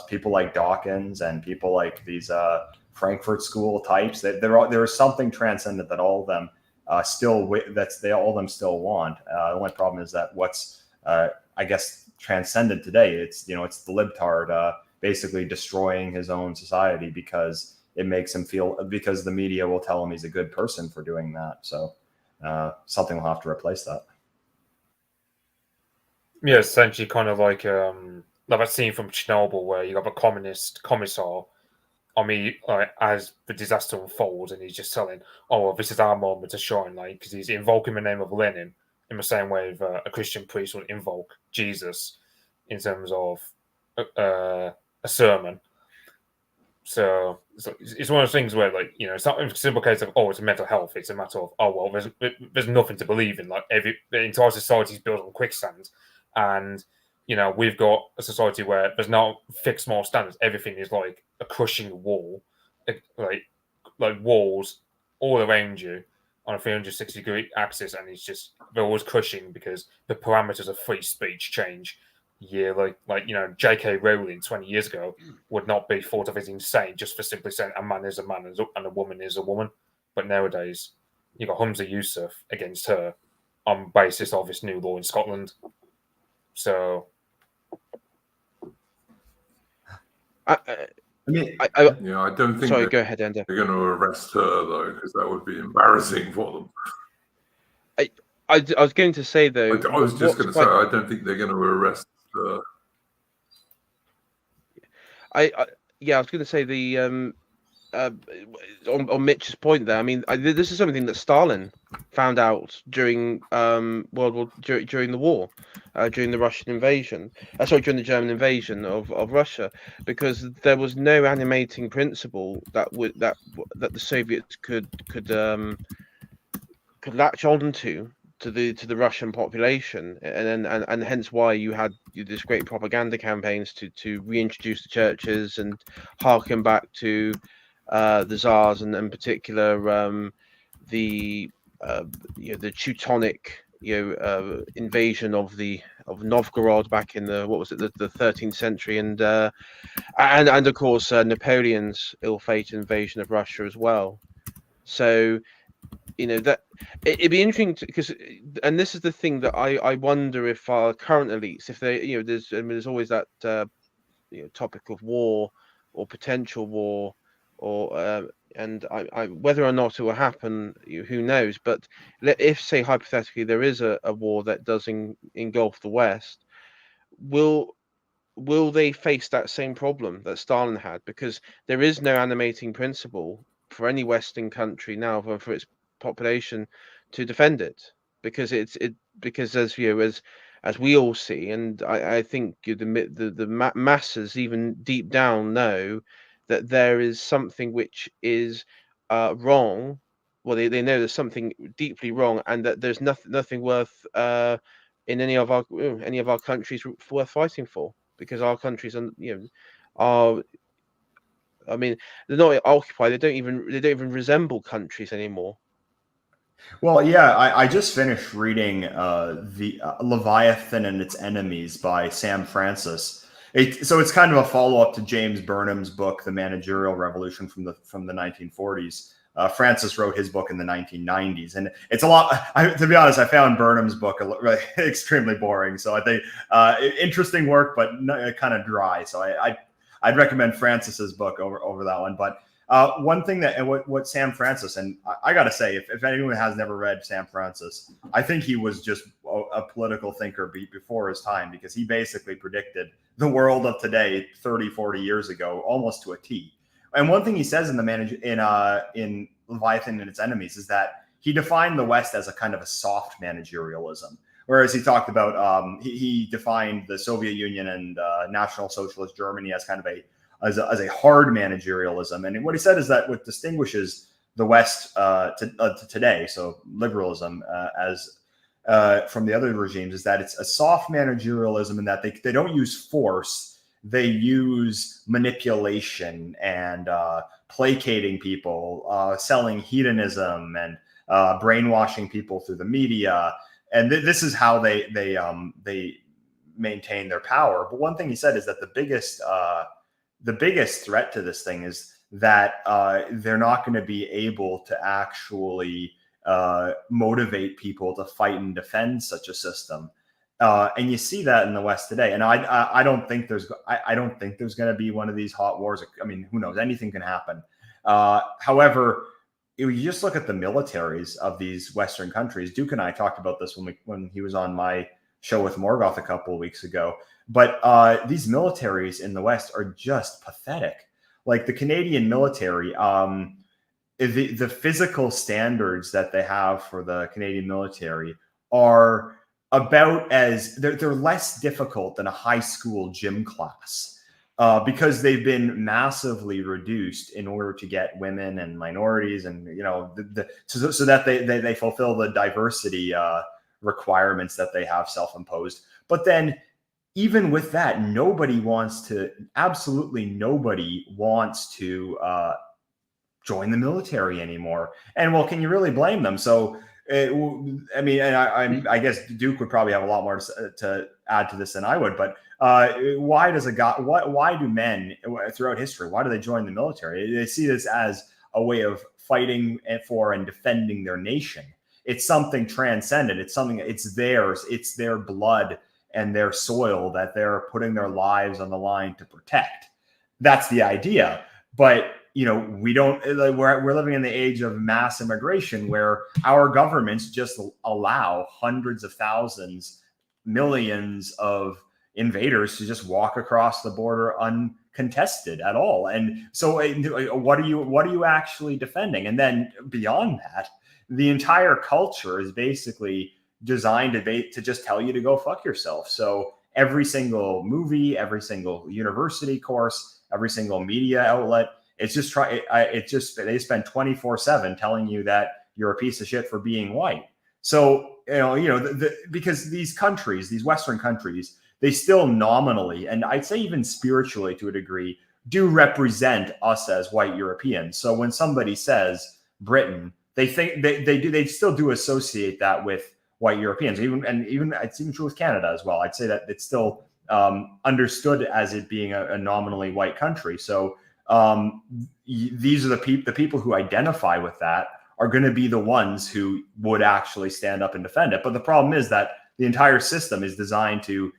people like Dawkins and people like these Frankfurt School types. That there is something transcendent that all of them still want. The only problem is that what's I guess transcendent today, it's the libtard basically destroying his own society because it makes him feel, because the media will tell him he's a good person for doing that. So something will have to replace that. Yeah, essentially kind of like that scene from Chernobyl where you have a communist commissar as the disaster unfolds, and he's just telling, "Oh, well, this is our moment to shine," like, because he's invoking the name of Lenin in the same way a Christian priest would invoke Jesus in terms of a sermon. So it's one of those things where, like, it's not a simple case of, it's a mental health. It's a matter of, there's nothing to believe in. Like, the entire society is built on quicksand, and we've got a society where there's no fixed moral standards. Everything is like a crushing wall, like walls all around you on a 360-degree axis, and they're always crushing because the parameters of free speech change. Yeah, like J.K. Rowling 20 years ago would not be thought of as insane just for simply saying a man is a man and a woman is a woman. But nowadays, you got Humza Yousaf against her on basis of this new law in Scotland. So, I don't think. Sorry, go ahead, Ender. They're going to arrest her though, because that would be embarrassing for them. I was going to say though. I was just going to say I don't think they're going to arrest. I was going to say the on Mitch's point there. I mean, this is something that Stalin found out during during the war, during the Russian invasion. During the German invasion of Russia, because there was no animating principle that the Soviets could latch on to the Russian population, and hence why you had this great propaganda campaigns to reintroduce the churches and harken back to the Tsars, and in particular the Teutonic invasion of Novgorod back in the 13th century, and of course Napoleon's ill-fated invasion of Russia as well. So that it'd be interesting because, and this is the thing that I wonder if our current elites, if they, there's always that topic of war or potential war, or and I whether or not it will happen, who knows? But if, say, hypothetically, there is a war that does engulf the West, will they face that same problem that Stalin had? Because there is no animating principle for any Western country now for its population to defend it, because because as we all see, and I think the masses even deep down know that there is something which is wrong. Well, they know there's something deeply wrong, and that there's nothing worth in any of our countries worth fighting for, because our countries are I mean, they're not occupied. They don't even resemble countries anymore. Well, yeah, I just finished reading the Leviathan and Its Enemies by Sam Francis. So it's kind of a follow up to James Burnham's book, The Managerial Revolution from the 1940s. Francis wrote his book in the 1990s, and it's a lot. To be honest, I found Burnham's book extremely boring. So I think interesting work, but kind of dry. So I'd recommend Francis's book over that one. But one thing that, and what Sam Francis, and I got to say, if anyone has never read Sam Francis, I think he was just a political thinker before his time, because he basically predicted the world of today 30, 40 years ago, almost to a T. And one thing he says in in Leviathan and Its Enemies is that he defined the West as a kind of a soft managerialism. Whereas he talked about, he defined the Soviet Union and National Socialist Germany as kind of as a hard managerialism. And what he said is that what distinguishes the West to today, so liberalism, as from the other regimes, is that it's a soft managerialism in that they don't use force. They use manipulation and placating people, selling hedonism, and brainwashing people through the media. And this is how they maintain their power. But one thing he said is that the biggest threat to this thing is that they're not going to be able to actually motivate people to fight and defend such a system. And you see that in the West today. And I don't think there's going to be one of these hot wars. I mean, who knows? Anything can happen. However, you just look at the militaries of these Western countries. Duke and I talked about this when he was on my show with Morgoth a couple of weeks ago. But these militaries in the West are just pathetic. Like the Canadian military, the physical standards that they have for the Canadian military are about they're less difficult than a high school gym class. Because they've been massively reduced in order to get women and minorities, and so that they fulfill the diversity requirements that they have self-imposed. But then, even with that, absolutely nobody wants to join the military anymore. And well, can you really blame them? So, I guess Duke would probably have a lot more to add to this than I would, but why do men throughout history, why do they join the military? They see this as a way of fighting for and defending their nation. It's something transcendent. It's theirs. It's their blood and their soil that they're putting their lives on the line to protect. That's the idea. But we're living in the age of mass immigration, where our governments just allow hundreds of thousands, millions of invaders to just walk across the border uncontested at all. And so what are you actually defending? And then beyond that, the entire culture is basically designed to just tell you to go fuck yourself. So every single movie, every single university course, every single media outlet, they spend 24/7 telling you that you're a piece of shit for being white. So, because these countries, these Western countries, they still nominally, and I'd say even spiritually to a degree, do represent us as white Europeans. So when somebody says Britain, they think they still do associate that with white Europeans. Even it's even true with Canada as well. I'd say that it's still understood as it being a nominally white country. So these are the people who identify with that are going to be the ones who would actually stand up and defend it. But the problem is that the entire system is designed to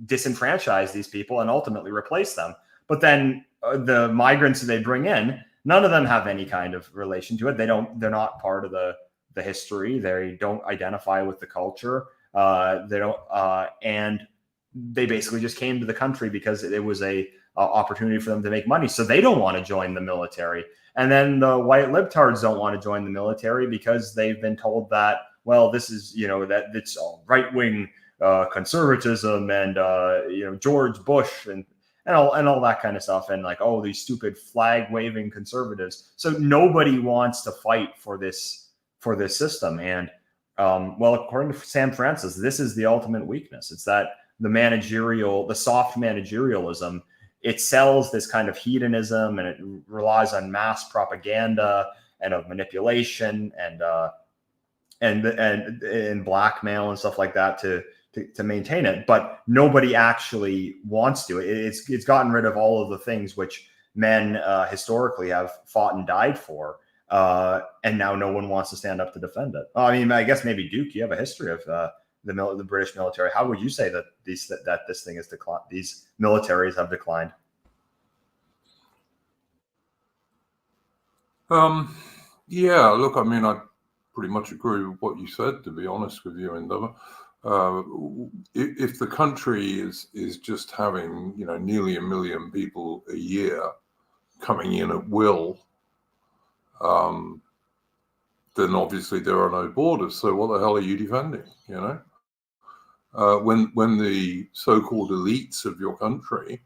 disenfranchise these people and ultimately replace them. But then the migrants that they bring in, none of them have any kind of relation to it. They're not part of the history. They don't identify with the culture. And they basically just came to the country because it was a opportunity for them to make money. So they don't want to join the military. And then the white libtards don't want to join the military because they've been told that, well, this is, that it's right-wing conservatism and, George Bush and all that kind of stuff. And like, oh, these stupid flag-waving conservatives. So nobody wants to fight for this system. And well, according to Sam Francis, this is the ultimate weakness. It's that the soft managerialism, it sells this kind of hedonism, and it relies on mass propaganda and of manipulation and blackmail and stuff like that to maintain it. But nobody actually wants to. It's gotten rid of all of the things which men historically have fought and died for. And now no one wants to stand up to defend it. I mean, I guess maybe Duke, you have a history of the British military. How would you say that this thing has declined? These militaries have declined. Yeah, look, I mean, I pretty much agree with what you said, to be honest with you, Endeavour. If the country is just having, nearly 1 million people a year coming in at will, then obviously there are no borders. So what the hell are you defending? When the so-called elites of your country,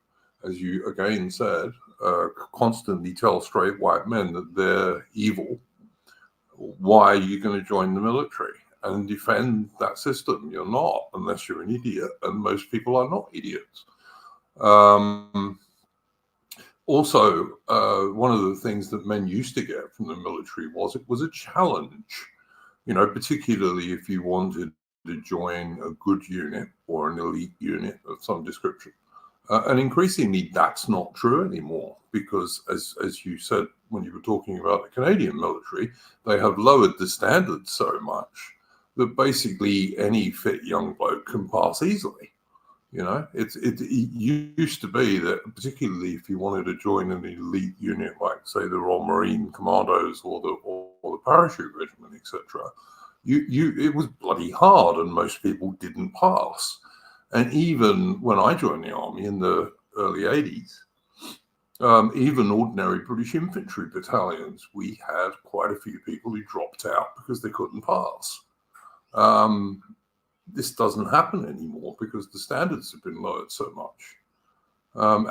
as you again said, constantly tell straight white men that they're evil, why are you going to join the military and defend that system? You're not, unless you're an idiot, and most people are not idiots. Also, one of the things that men used to get from the military was it was a challenge, particularly if you wanted to join a good unit or an elite unit of some description. And increasingly, that's not true anymore because, as you said when you were talking about the Canadian military, they have lowered the standards so much that basically any fit young bloke can pass easily. It used to be that, particularly if you wanted to join an elite unit like, say, the Royal Marine Commandos or the Parachute Regiment, etc., it was bloody hard, and most people didn't pass. And even when I joined the army in the early 80s, even ordinary British infantry battalions, we had quite a few people who dropped out because they couldn't pass. This doesn't happen anymore because the standards have been lowered so much.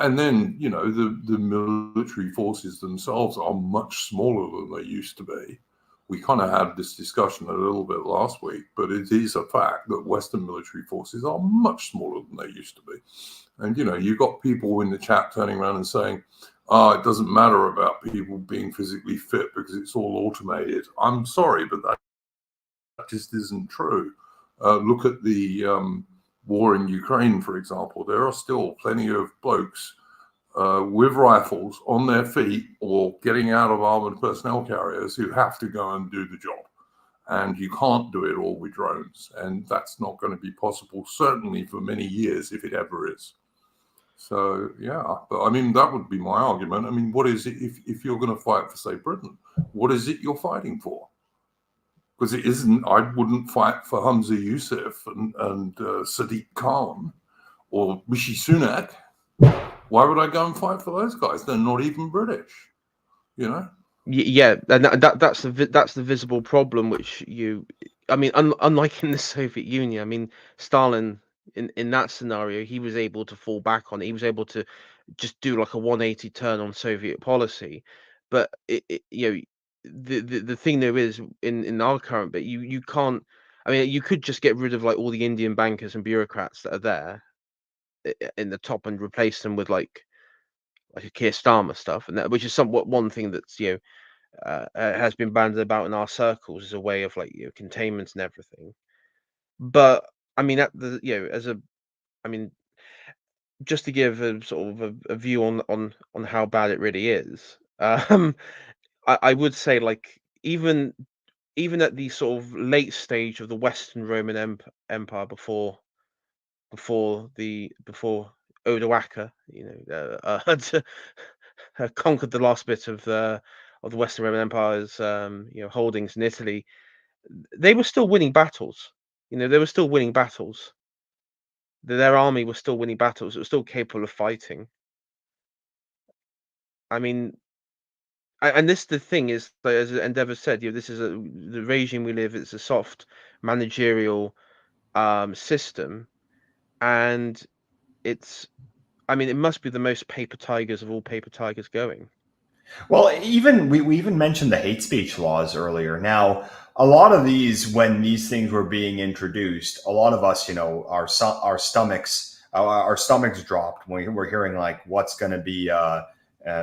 And then, the military forces themselves are much smaller than they used to be. We kind of had this discussion a little bit last week, but it is a fact that Western military forces are much smaller than they used to be. And, you've got people in the chat turning around and saying, it doesn't matter about people being physically fit because it's all automated. I'm sorry, but that just isn't true. Look at the war in Ukraine, for example. There are still plenty of blokes with rifles on their feet or getting out of armored personnel carriers who have to go and do the job. And you can't do it all with drones. And that's not going to be possible, certainly for many years, if it ever is. So, yeah, but I mean, that would be my argument. I mean, what is it, if you're going to fight for, say, Britain, what is it you're fighting for? Because it isn't, I wouldn't fight for Hamza Yusuf and Sadiq Khan or Rishi Sunak. Why would I go and fight for those guys? They're not even British, Yeah, and that's the visible problem, which unlike in the Soviet Union, I mean, Stalin in that scenario, he was able to fall back on it. He was able to just do like a 180 turn on Soviet policy, but the thing there is in our current bit, you can't. I mean, you could just get rid of like all the Indian bankers and bureaucrats that are there in the top and replace them with like a Keir Starmer stuff, and that, which is somewhat one thing that's has been bandied about in our circles as a way of like containment and everything. But I mean, at the just to give a sort of a view on how bad it really is. I would say, like, even at the sort of late stage of the Western Roman Empire before Odoacer, conquered the last bit of the Western Roman Empire's holdings in Italy, they were still winning battles. They were still winning battles. Their army was still winning battles. It was still capable of fighting. I mean, and this the thing is, like, as Endeavour said, this is the regime we live. It's a soft managerial system, and it's. I mean, it must be the most paper tigers of all paper tigers going. Well, even we even mentioned the hate speech laws earlier. Now, a lot of these, when these things were being introduced, a lot of us, our stomachs dropped when we're hearing like what's going to be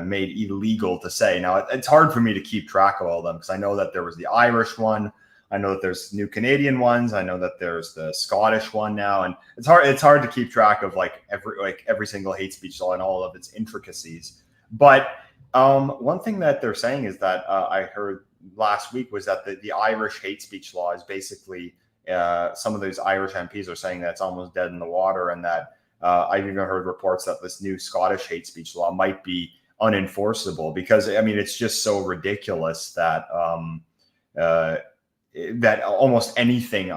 made illegal to say. Now, it's hard for me to keep track of all of them because I know that there was the Irish one. I know that there's new Canadian ones. I know that there's the Scottish one now, and it's hard to keep track of like every single hate speech law and all of its intricacies. But one thing that they're saying is that I heard last week was that the Irish hate speech law is basically some of those Irish MPs are saying that it's almost dead in the water, and that I've even heard reports that this new Scottish hate speech law might be unenforceable because I mean it's just so ridiculous that that almost anything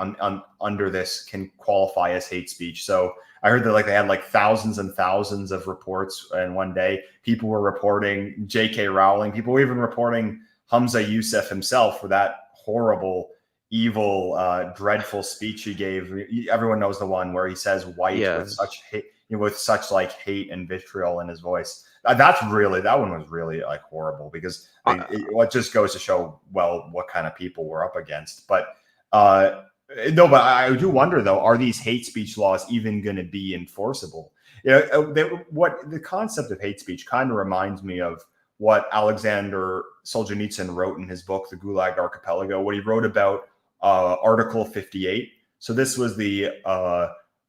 under this can qualify as hate speech. So I heard that like they had like thousands and thousands of reports in one day. People were reporting J.K. Rowling. People were even reporting Hamza Youssef himself for that horrible, evil, dreadful speech he gave. Everyone knows the one where he says white with such hate, with such like hate and vitriol in his voice. That one was really like horrible because it just goes to show what kind of people we're up against. But no, but I do wonder though, are these hate speech laws even going to be enforceable? What the concept of hate speech kind of reminds me of what Alexander Solzhenitsyn wrote in his book, The Gulag Archipelago, what he wrote about Article 58. So this was the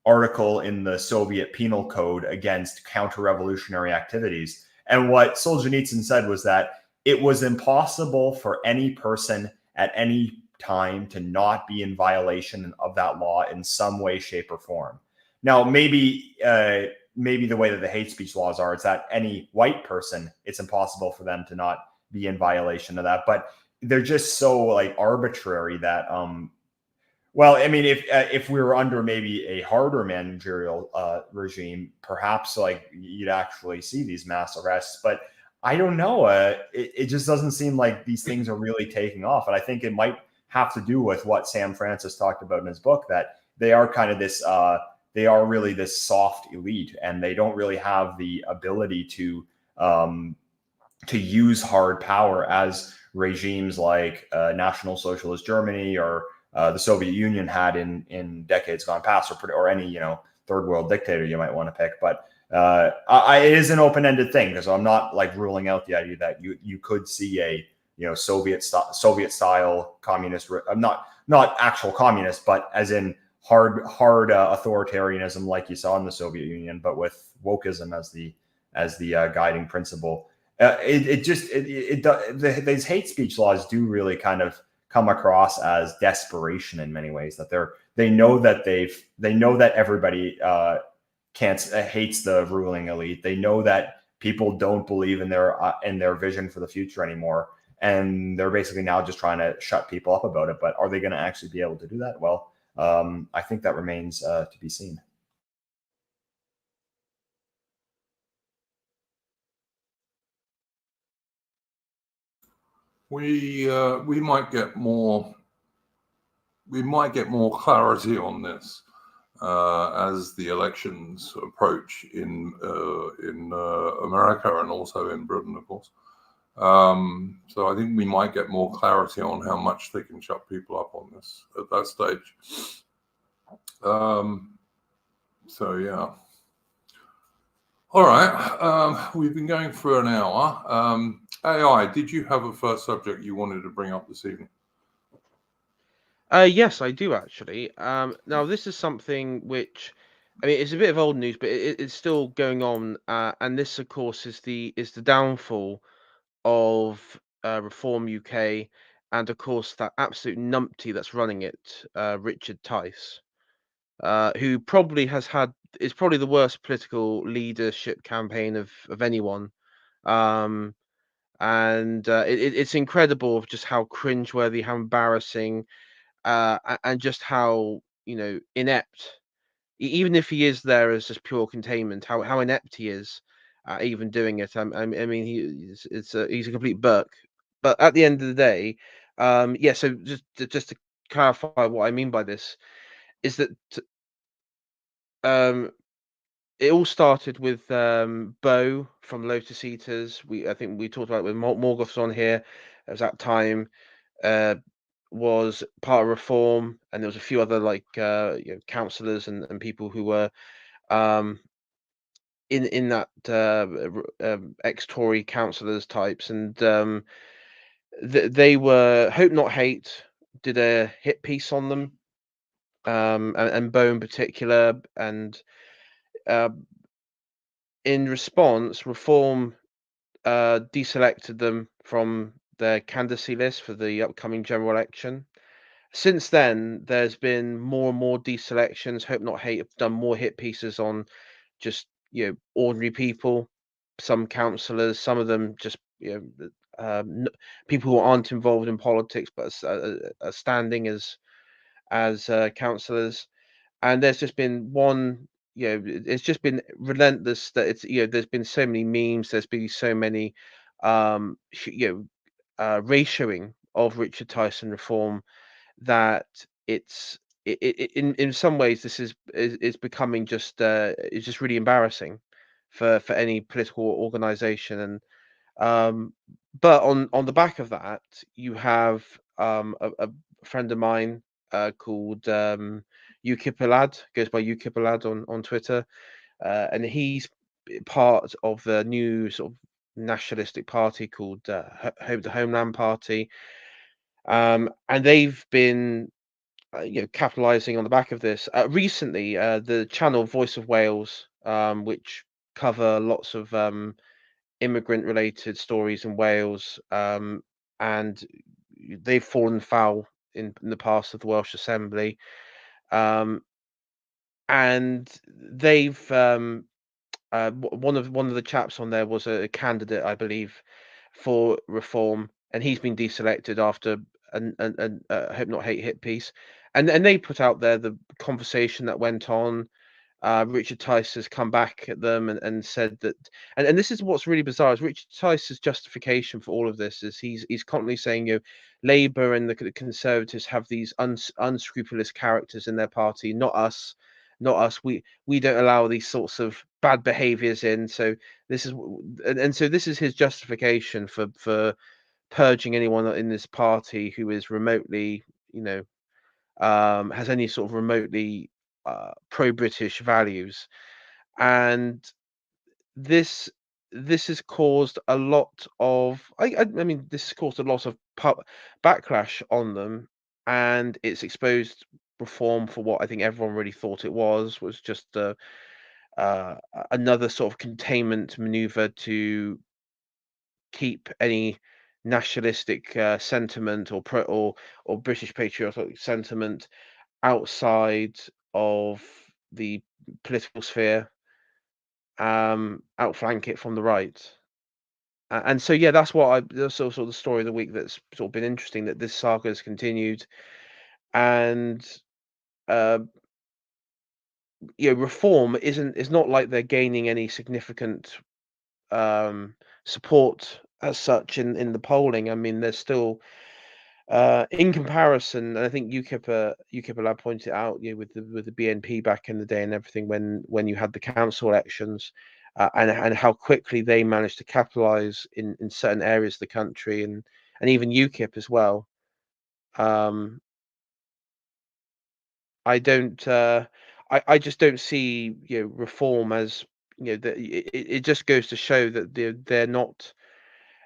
article in the Soviet Penal Code against counter-revolutionary activities. And what Solzhenitsyn said was that it was impossible for any person at any time to not be in violation of that law in some way, shape, or form. Now, maybe the way that the hate speech laws are, it's that any white person, it's impossible for them to not be in violation of that. But they're just so like arbitrary that well, I mean, if we were under maybe a harder managerial regime, perhaps like you'd actually see these mass arrests. But I don't know. It just doesn't seem like these things are really taking off. And I think it might have to do with what Sam Francis talked about in his book, that they are kind of this, they are really this soft elite, and they don't really have the ability to use hard power as regimes like National Socialist Germany or the Soviet Union had in decades gone past, or any third world dictator you might want to pick. But it is an open-ended thing, because I'm not like ruling out the idea that you could see a Soviet style communist, not actual communist, but as in hard authoritarianism like you saw in the Soviet Union, but with wokeism as the guiding principle. These hate speech laws do really kind of come across as desperation in many ways, that they know that everybody hates the ruling elite. They know that people don't believe in their vision for the future anymore, and they're basically now just trying to shut people up about it. But are they going to actually be able to do that? Well, I think that remains to be seen. We might get more clarity on this as the elections approach in America and also in Britain, of course. So I think we might get more clarity on how much they can shut people up on this at that stage. So yeah. All right. We've been going for an hour. AI, did you have a first subject you wanted to bring up this evening? Yes, I do actually. Now this is something which, I mean, it's a bit of old news, but it's still going on. And this, of course, is the downfall of Reform UK, and of course that absolute numpty that's running it, Richard Tice, who probably is probably the worst political leadership campaign of anyone. And it's incredible of just how cringeworthy, how embarrassing, and just how inept. Even if he is there as just pure containment, how inept he is at even doing it. I mean, he's a complete Burke. But at the end of the day, yeah. So just to clarify what I mean by this is that it all started with Bo from Lotus Eaters. I think we talked about it with Morgoth's on here. It was that time. Was part of Reform, and there was a few other councillors and people who were in that ex-Tory councillors types, and they were Hope Not Hate did a hit piece on them, and Bo in particular, and in response, Reform deselected them from their candidacy list for the upcoming general election. Since then, there's been more and more deselections. Hope Not Hate have done more hit pieces on just ordinary people, some councillors, some of them just people who aren't involved in politics but are standing as councillors. And there's just been one. It's just been relentless. That it's there's been so many memes. There's been so many ratioing of Richard Tyson Reform that in some ways this is becoming just it's just really embarrassing for any political organization. And but on the back of that, you have a friend of mine called UKIP goes by UKIP on Twitter, and he's part of the new sort of nationalistic party called the Homeland Party, and they've been capitalizing on the back of this. Recently, the channel Voice of Wales, which cover lots of immigrant-related stories in Wales, and they've fallen foul in the past of the Welsh Assembly, and they've one of the chaps on there was a candidate, I believe, for Reform, and he's been deselected after an Hope Not Hate hit piece, and they put out there the conversation that went on. Richard Tice has come back at them and said that, and this is what's really bizarre, is Richard Tice's justification for all of this is he's constantly saying, Labour and the Conservatives have these unscrupulous characters in their party, not us. We don't allow these sorts of bad behaviors in. So this is, and so this is his justification for purging anyone in this party who is remotely, has any sort of remotely pro-British values. And this has caused a lot of, I mean, this has caused a lot of backlash on them, and it's exposed Reform for what I think everyone really thought it was just another sort of containment maneuver to keep any nationalistic sentiment or British patriotic sentiment outside of the political sphere, outflank it from the right. And so, yeah, that's sort of the story of the week that's sort of been interesting, that this saga has continued. And Reform is not like they're gaining any significant support as such in the polling. I mean, there's still in comparison, and I think UKIP pointed out, with the BNP back in the day and everything, when you had the council elections, and how quickly they managed to capitalize in certain areas of the country, and even UKIP as well. I don't. I just don't see Reform as it just goes to show that they're not.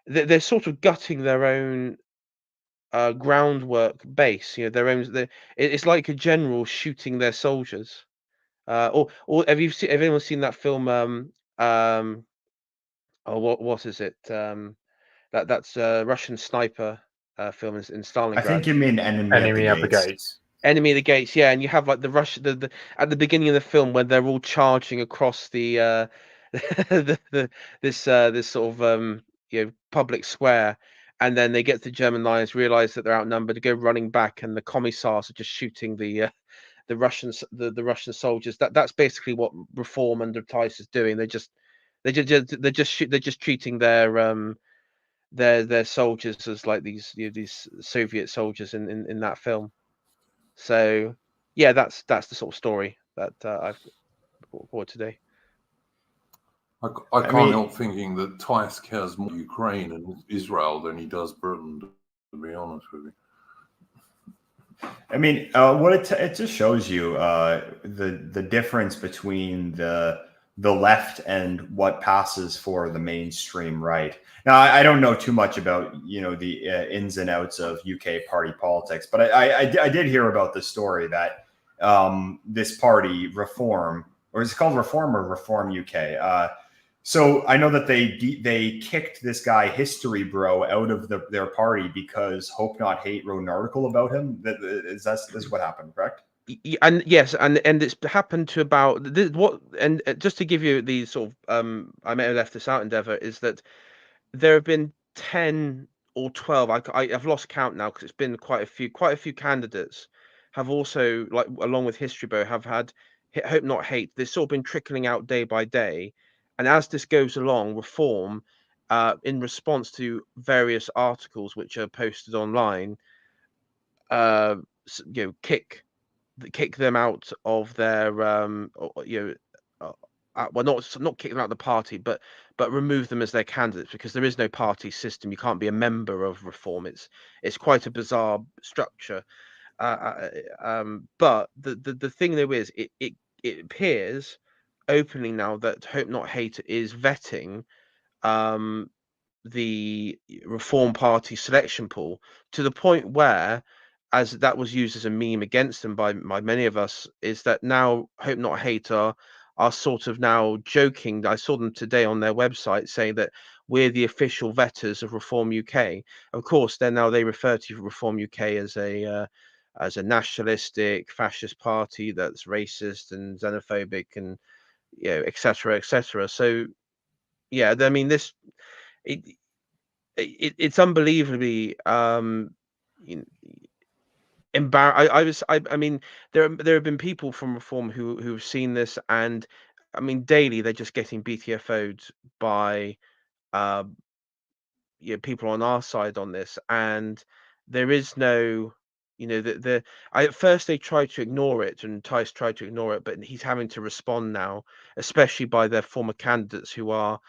They're sort of gutting their own groundwork base. Their own. It's like a general shooting their soldiers. Or have anyone seen that film? Oh, what is it? That's a Russian sniper film in Stalingrad. I think you mean Enemy at the Gates. Enemy of the Gates, yeah, and you have like the at the beginning of the film when they're all charging across the this sort of public square, and then they get to the German lines, realize that they're outnumbered, to go running back, and the commissars are just shooting the Russian soldiers. That's basically what Reform under Tice is doing. They're just treating their soldiers as like these Soviet soldiers in that film. So yeah, that's the sort of story that I've brought forward today. I can't help thinking that Tice cares more Ukraine and Israel than he does Britain, to be honest with you. I mean, what it just shows you the difference between the left and what passes for the mainstream right. Now, I don't know too much about the ins and outs of UK party politics, but I did hear about the story that this party Reform, or is it called Reform or Reform UK? So I know that they kicked this guy History Bro out of their party because Hope Not Hate wrote an article about him. That's what happened, correct? And yes, and it's happened to about this, and just to give you the sort of I may have left this out, Endeavour, is that there have been 10 or 12. I've lost count now because it's been quite a few candidates have also, like along with History Bro, have had Hope Not Hate. They've sort of been trickling out day by day. And as this goes along, Reform, in response to various articles which are posted online, kick them out of their, well, not kick them out of the party, but remove them as their candidates, because there is no party system. You can't be a member of Reform. It's quite a bizarre structure. But the thing though is, it appears openly now that Hope Not Hate is vetting the Reform Party selection pool to the point where, as that was used as a meme against them by many of us, is that now Hope Not Hate are sort of now joking. I saw them today on their website saying that we're the official vetters of Reform UK. Of course, they refer to Reform UK as a nationalistic fascist party that's racist and xenophobic and etc., etc. So yeah, I mean, it's unbelievably I mean, there have been people from Reform who've seen this, and I mean, daily they're just getting BTFO'd by people on our side on this, and there is no, at first they tried to ignore it, and Tice tried to ignore it, but he's having to respond now, especially by their former candidates who are,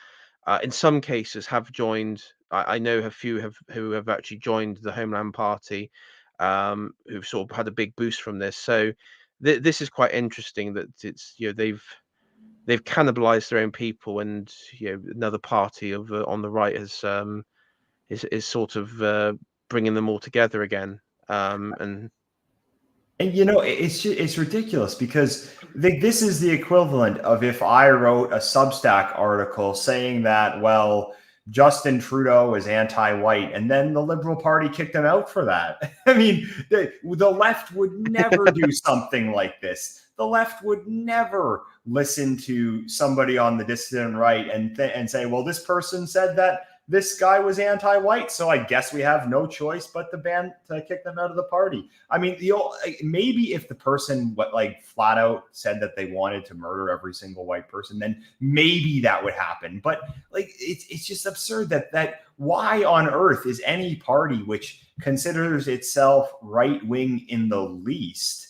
in some cases, have joined. I know a few who have actually joined the Homeland Party, who've sort of had a big boost from this. So this is quite interesting that it's they've cannibalized their own people, and another party on the right has is sort of bringing them all together again. And it's ridiculous, because this is the equivalent of if I wrote a Substack article saying that, well, Justin Trudeau is anti-white, and then the Liberal Party kicked him out for that. I mean, the left would never do something like this. The left would never listen to somebody on the dissident right and say, well, this person said that this guy was anti-white, so I guess we have no choice but to kick them out of the party. I mean, maybe if the person flat out said that they wanted to murder every single white person, then maybe that would happen. But it's just absurd that why on earth is any party which considers itself right-wing in the least,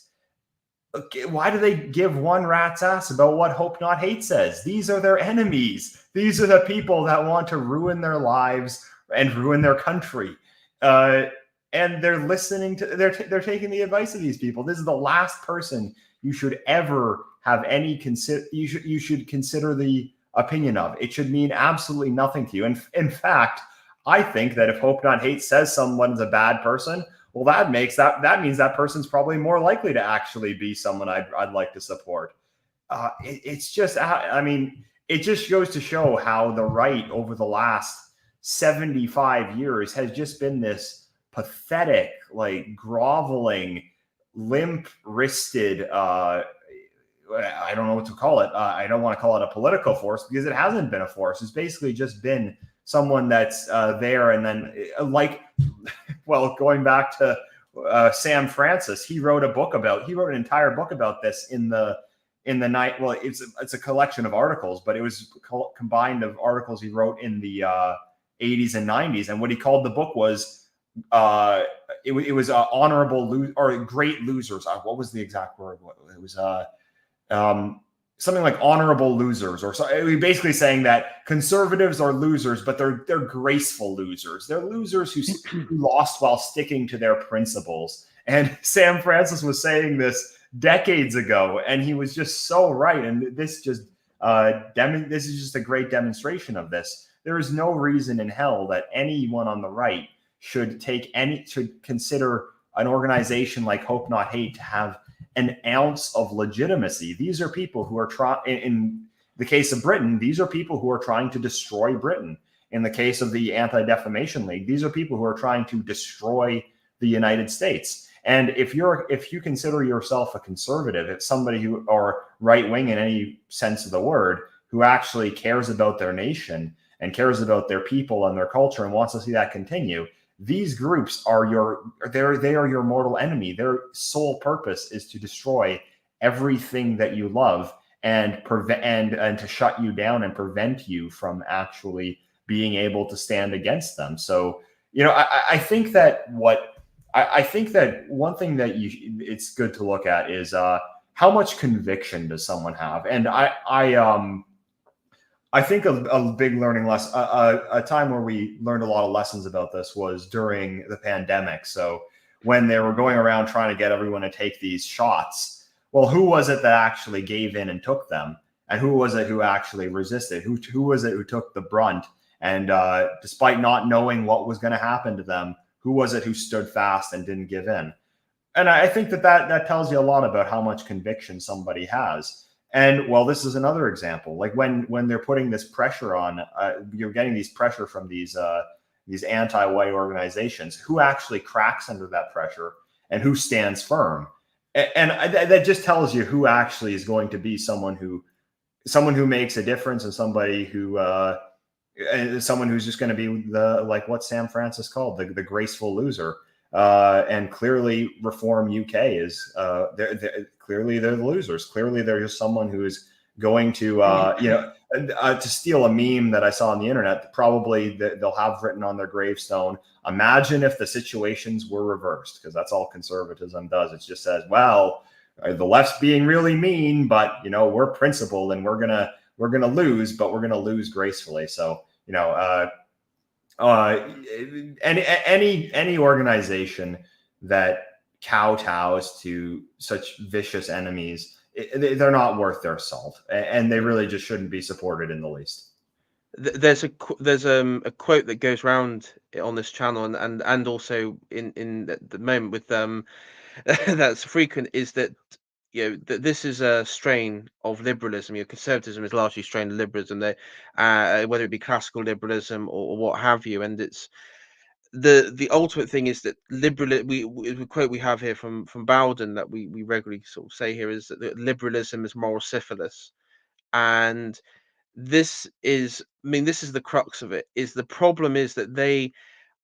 why do they give one rat's ass about what Hope Not Hate says? These are their enemies. These are the people that want to ruin their lives and ruin their country. And they're listening to, they're taking the advice of these people. This is the last person you should ever have you should consider the opinion of. It should mean absolutely nothing to you. And in fact, I think that if Hope Not Hate says someone's a bad person, well, that means that person's probably more likely to actually be someone I'd like to support. It's just, I mean, it just goes to show how the right over the last 75 years has just been this pathetic, like groveling, limp-wristed, I don't know what to call it. I don't want to call it a political force because it hasn't been a force. It's basically just been someone that's there. And then going back to Sam Francis, he wrote an entire book about this in the night. Well, it's a collection of articles, but it was combined of articles he wrote in the 80s and 90s. And what he called the book was it was honorable or great losers. What was the exact word? It was something like honorable losers, or so. Basically saying that conservatives are losers, but they're graceful losers. They're losers who lost while sticking to their principles. And Sam Francis was saying this decades ago, and he was just so right. And this just this is just a great demonstration of this. There is no reason in hell that anyone on the right should consider an organization like Hope Not Hate to have an ounce of legitimacy. These are people who are in the case of Britain, these are people who are trying to destroy Britain. In the case of the Anti-Defamation League, these are people who are trying to destroy the United States. And if you consider yourself a conservative, it's somebody who, or right-wing in any sense of the word, who actually cares about their nation and cares about their people and their culture and wants to see that continue, these groups are your mortal enemy. Their sole purpose is to destroy everything that you love and to shut you down and prevent you from actually being able to stand against them. So, I think that one thing that it's good to look at is how much conviction does someone have? And I think a big learning lesson, a time where we learned a lot of lessons about this was during the pandemic. So when they were going around trying to get everyone to take these shots, well, who was it that actually gave in and took them? And who was it who actually resisted? Who was it who took the brunt? And despite not knowing what was going to happen to them, who was it who stood fast and didn't give in? And I think that tells you a lot about how much conviction somebody has. And well, this is another example. Like when they're putting this pressure on, you're getting these pressure from these anti-white organizations. Who actually cracks under that pressure and who stands firm? And that just tells you who actually is going to be someone who makes a difference, and somebody who someone who's just going to be like what Sam Francis called the graceful loser. And clearly Reform UK is clearly they're the losers. Clearly they're just someone who is going to to steal a meme that I saw on the internet. Probably they'll have written on their gravestone, imagine if the situations were reversed, because that's all conservatism does. It just says, well, the left's being really mean, but we're principled and we're gonna lose, but we're gonna lose gracefully. So any organization that kowtows to such vicious enemies, they're not worth their salt, and they really just shouldn't be supported in the least. There's a quote that goes around on this channel and also in the moment with that's frequent, is that that this is a strain of liberalism. Conservatism is largely a strain of liberalism. Whether it be classical liberalism or what have you, and it's the ultimate thing is that the quote we have here from Bowden that we regularly sort of say here is that liberalism is moral syphilis, and this is the crux of it. Is the problem is that they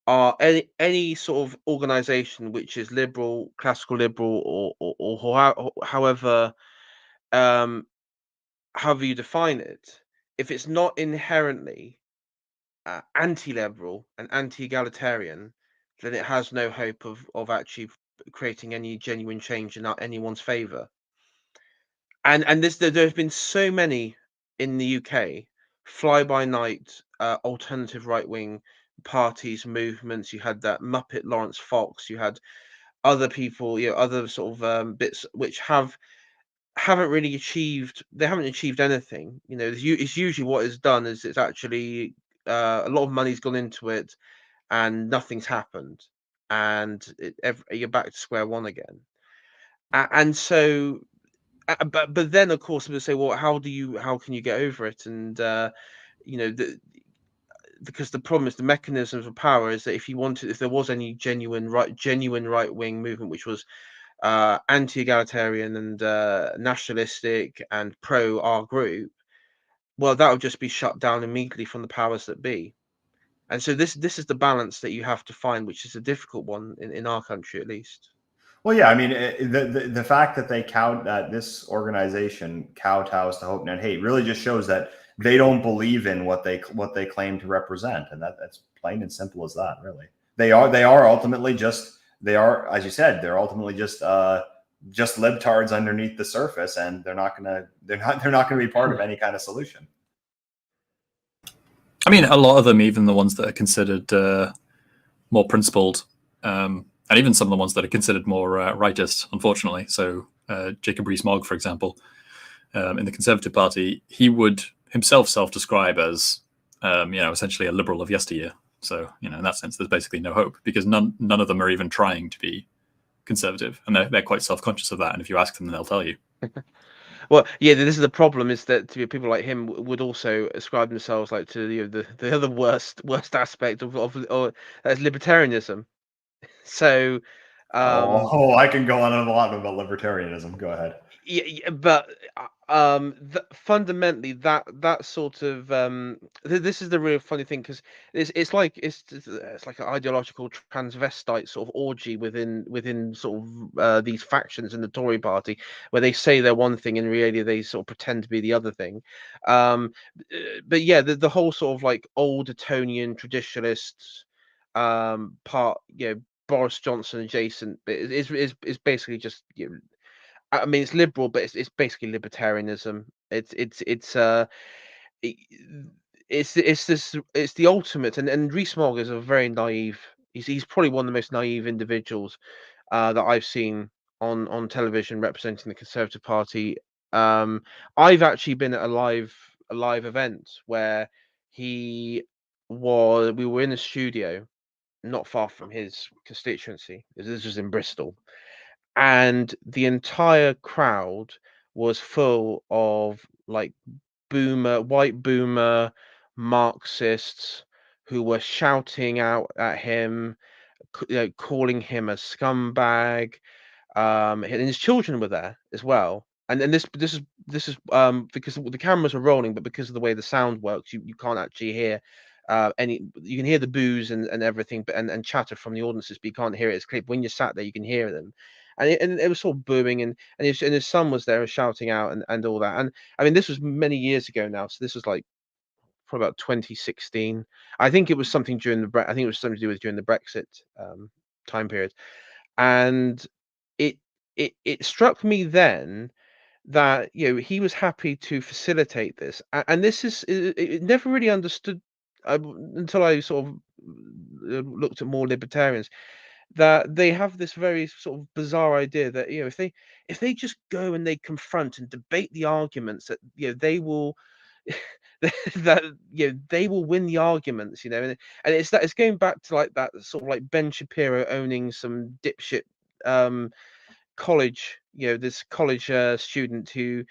are any sort of organization which is liberal, classical liberal, or however you define it, if it's not inherently anti-liberal and anti-egalitarian, then it has no hope of actually creating any genuine change in anyone's favor. And there have been so many in the UK fly-by-night alternative right-wing parties, movements. You had that Muppet Lawrence Fox. You had other people, other sort of bits which haven't really achieved. They haven't achieved anything. It's usually what is done is it's actually a lot of money's gone into it, and nothing's happened, and you're back to square one again. And so, but then of course people say, well, how can you get over it? And because the problem is the mechanisms of power is that if there was any genuine right wing movement which was anti-egalitarian and nationalistic and pro our group, well, that would just be shut down immediately from the powers that be. And so this is the balance that you have to find, which is a difficult one in our country, at least. Well, yeah, I mean, the fact that this organization kowtows to hope and hate really just shows that they don't believe in what they claim to represent, and that's plain and simple as that. Really, they are ultimately just, as you said, they're ultimately just libtards underneath the surface, and they're not gonna be part of any kind of solution. I mean, a lot of them, even the ones that are considered more principled, and even some of the ones that are considered more rightist, unfortunately. So Jacob Rees-Mogg, for example, in the Conservative Party, he would himself self-describe as, essentially a liberal of yesteryear. So, in that sense, there's basically no hope, because none of them are even trying to be conservative, and they're quite self-conscious of that. And if you ask them, they'll tell you. Well, yeah, this is the problem: is that people like him would also ascribe themselves like to the other worst aspect of as libertarianism. So, I can go on a lot about libertarianism. Go ahead. Yeah, but fundamentally, that sort of this is the real funny thing, because it's like an ideological transvestite sort of orgy within sort of these factions in the Tory party, where they say they're one thing and really they sort of pretend to be the other thing. But yeah, the whole sort of like old Etonian traditionalists part, Boris Johnson adjacent bit is basically just, I mean, it's liberal, but it's basically libertarianism. It's the ultimate. And Rees-Mogg is a very naive. He's probably one of the most naive individuals that I've seen on television representing the Conservative Party. I've actually been at a live event where we were in a studio not far from his constituency. This was in Bristol, and the entire crowd was full of like white boomer Marxists who were shouting out at him, calling him a scumbag. And his children were there as well. And this is because the cameras were rolling, but because of the way the sound works, you can't actually hear you can hear the boos and everything, but and chatter from the audiences, but you can't hear it as clear. When you're sat there, you can hear them, and it was sort of booing, and his son was there shouting out and all that. And I mean, this was many years ago now, so this was like probably about 2016. I think it was something during the Brexit time period, and it struck me then that he was happy to facilitate this, and this is it never really understood until I sort of looked at more libertarians, that they have this very sort of bizarre idea that if they just go and they confront and debate the arguments, that they will that they will win the arguments, and it's going back to like that sort of like Ben Shapiro owning some dipshit college, this college student who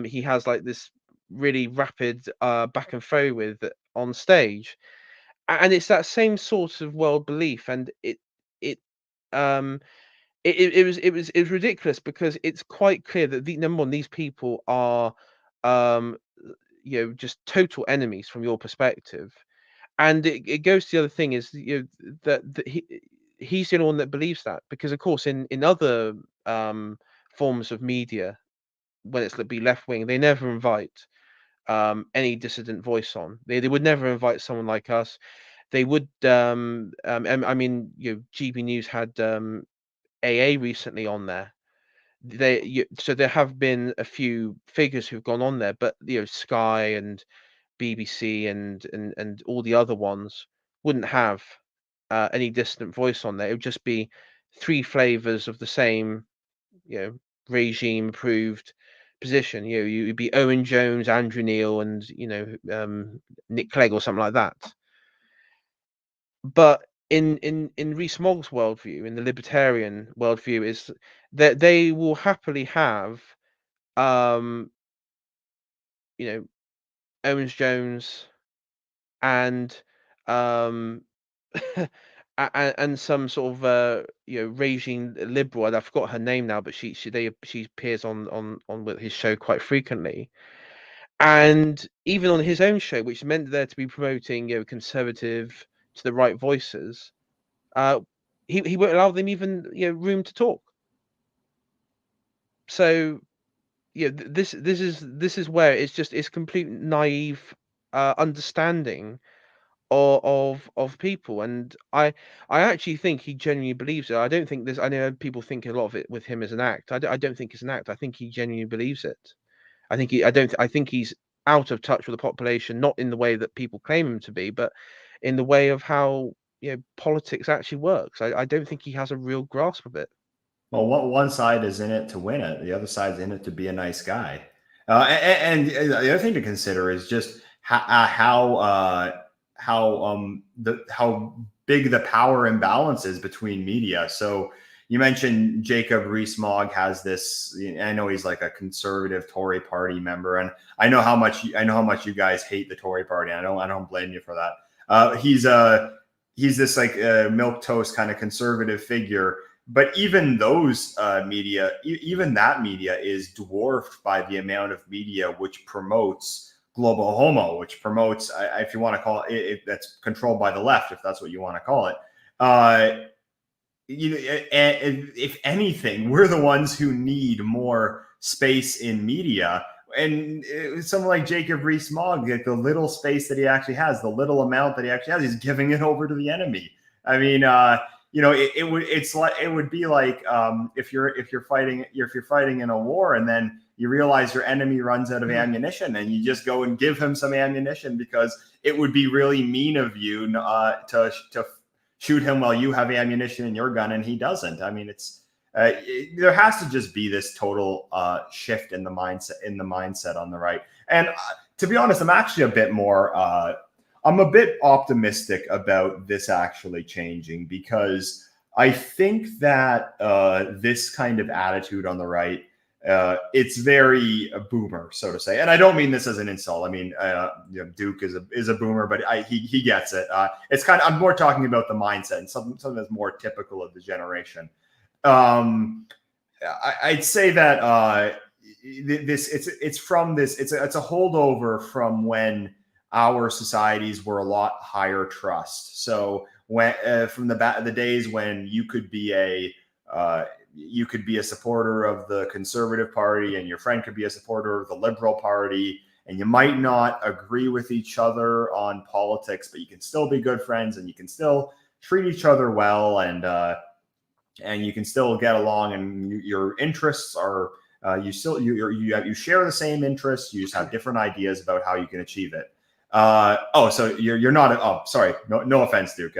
he has like this really rapid back and fro with on stage, and it's that same sort of world belief, and it um it was ridiculous, because it's quite clear that number one, these people are um just total enemies from your perspective, and it goes to the other thing is that he's the only one that believes that, because of course in other forms of media, when it's be left wing, they never invite any dissident voice on. They would never invite someone like us. They would I mean, GB News had AA recently on there. So there have been a few figures who've gone on there, but Sky and BBC and all the other ones wouldn't have any dissident voice on there. It would just be three flavors of the same, regime approved position. You'd be Owen Jones, Andrew Neil, and Nick Clegg or something like that. But in Rees-Mogg's worldview, in the libertarian worldview, is that they will happily have Owens Jones, and and some sort of raging liberal, and I forgot her name now, but she appears on with his show quite frequently. And even on his own show, which meant there to be promoting conservative to the right voices, he won't allow them even room to talk. So this is where it's complete naive understanding of people, and I actually think he genuinely believes it. I don't think this. I know people think a lot of it with him as an act. I don't think it's an act. I think he genuinely believes it. I think he's out of touch with the population, not in the way that people claim him to be, but in the way of how politics actually works. I don't think he has a real grasp of it. Well, one side is in it to win it. The other side's in it to be a nice guy. And the other thing to consider is just how big the power imbalance is between media. So you mentioned Jacob Rees-Mogg has this. I know he's like a conservative Tory party member, and I know how much you guys hate the Tory party. I don't blame you for that. He's this like milquetoast kind of conservative figure. But even those media, even that media is dwarfed by the amount of media which promotes global homo, which promotes, if you want to call it, that's controlled by the left, if that's what you want to call it. If anything, we're the ones who need more space in media. And someone like Jacob Rees-Mogg, like the little space that he actually has, the little amount that he actually has, he's giving it over to the enemy. I mean, it would be like if you're fighting in a war and then you realize your enemy runs out of ammunition and you just go and give him some ammunition because it would be really mean of you to shoot him while you have ammunition in your gun and he doesn't. I mean, there has to just be this total shift in the mindset on the right. And to be honest, I'm actually a bit more. I'm a bit optimistic about this actually changing because I think that this kind of attitude on the right, it's very boomer, so to say. And I don't mean this as an insult. I mean, Duke is a boomer, but he gets it. It's kind of, I'm more talking about the mindset and something that's more typical of the generation. I'd say that it's a holdover from when our societies were a lot higher trust. So when from the days when you could be a supporter of the Conservative Party and your friend could be a supporter of the Liberal Party, and you might not agree with each other on politics, but you can still be good friends and you can still treat each other well, and you can still get along, and your interests are you share the same interests. You just have different ideas about how you can achieve it. So you're not. Sorry. No offense, Duke.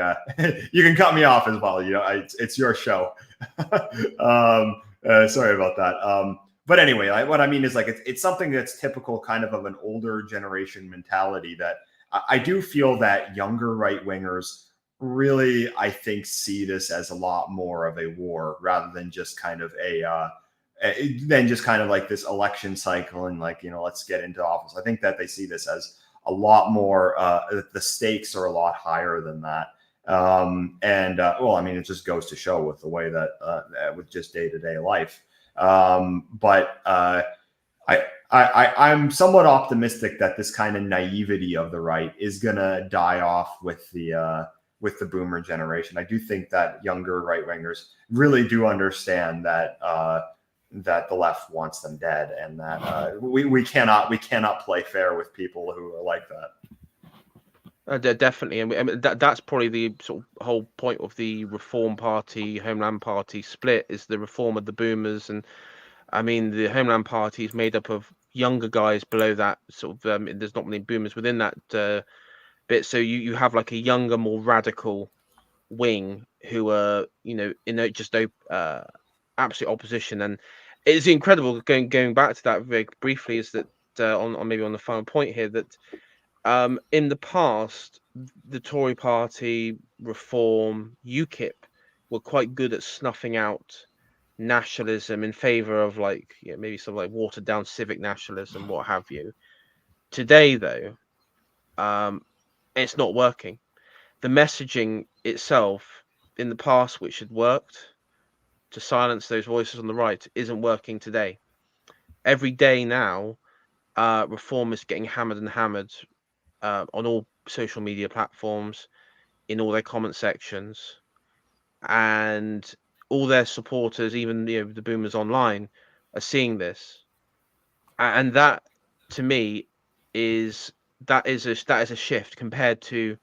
You can cut me off as well. It's your show. Sorry about that. But anyway, what I mean is like it's something that's typical, kind of an older generation mentality that I do feel that younger right wingers really, I think, see this as a lot more of a war rather than just kind of like this election cycle and like, let's get into office. I think that they see this as a lot more, the stakes are a lot higher than that. Well, I mean, it just goes to show with the way that with just day-to-day life. But I'm somewhat optimistic that this kind of naivety of the right is going to die off with the boomer generation. I do think that younger right-wingers really do understand that the left wants them dead, and that we cannot play fair with people who are like that. Definitely, and that's probably the sort of whole point of the Reform Party, Homeland Party split, is the reform of the boomers. And I mean, the Homeland Party is made up of younger guys below that sort of. There's not many boomers within that bit, so you have like a younger, more radical wing who are absolute opposition. And it's incredible going back to that very briefly is that on maybe on the final point here that in the past the Tory Party, Reform, UKIP were quite good at snuffing out nationalism in favor of maybe some like watered down civic nationalism, what have you. Today though, it's not working. The messaging itself in the past, which had worked to silence those voices on the right, isn't working today. Every day now, reform is getting hammered and hammered on all social media platforms, in all their comment sections, and all their supporters, even the boomers online, are seeing this, and that, to me, is a shift compared to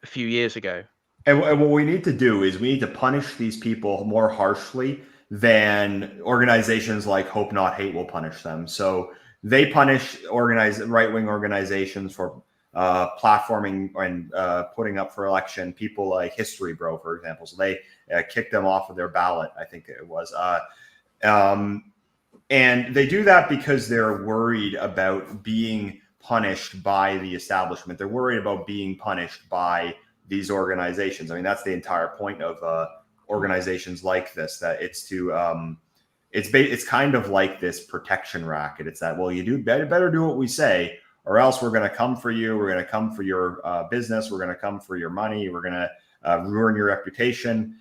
a few years ago. And what we need to do is we need to punish these people more harshly than organizations like Hope Not Hate will punish them. So they punish right-wing organizations for platforming and putting up for election people like History Bro, for example. So they kicked them off of their ballot, I think it was. And they do that because they're worried about being punished by the establishment. They're worried about being punished by these organizations. I mean, that's the entire point of organizations like this, that it's to it's kind of like this protection racket. It's that, well, you better do what we say, or else we're going to come for you. We're going to come for your business. We're going to come for your money. We're going to ruin your reputation.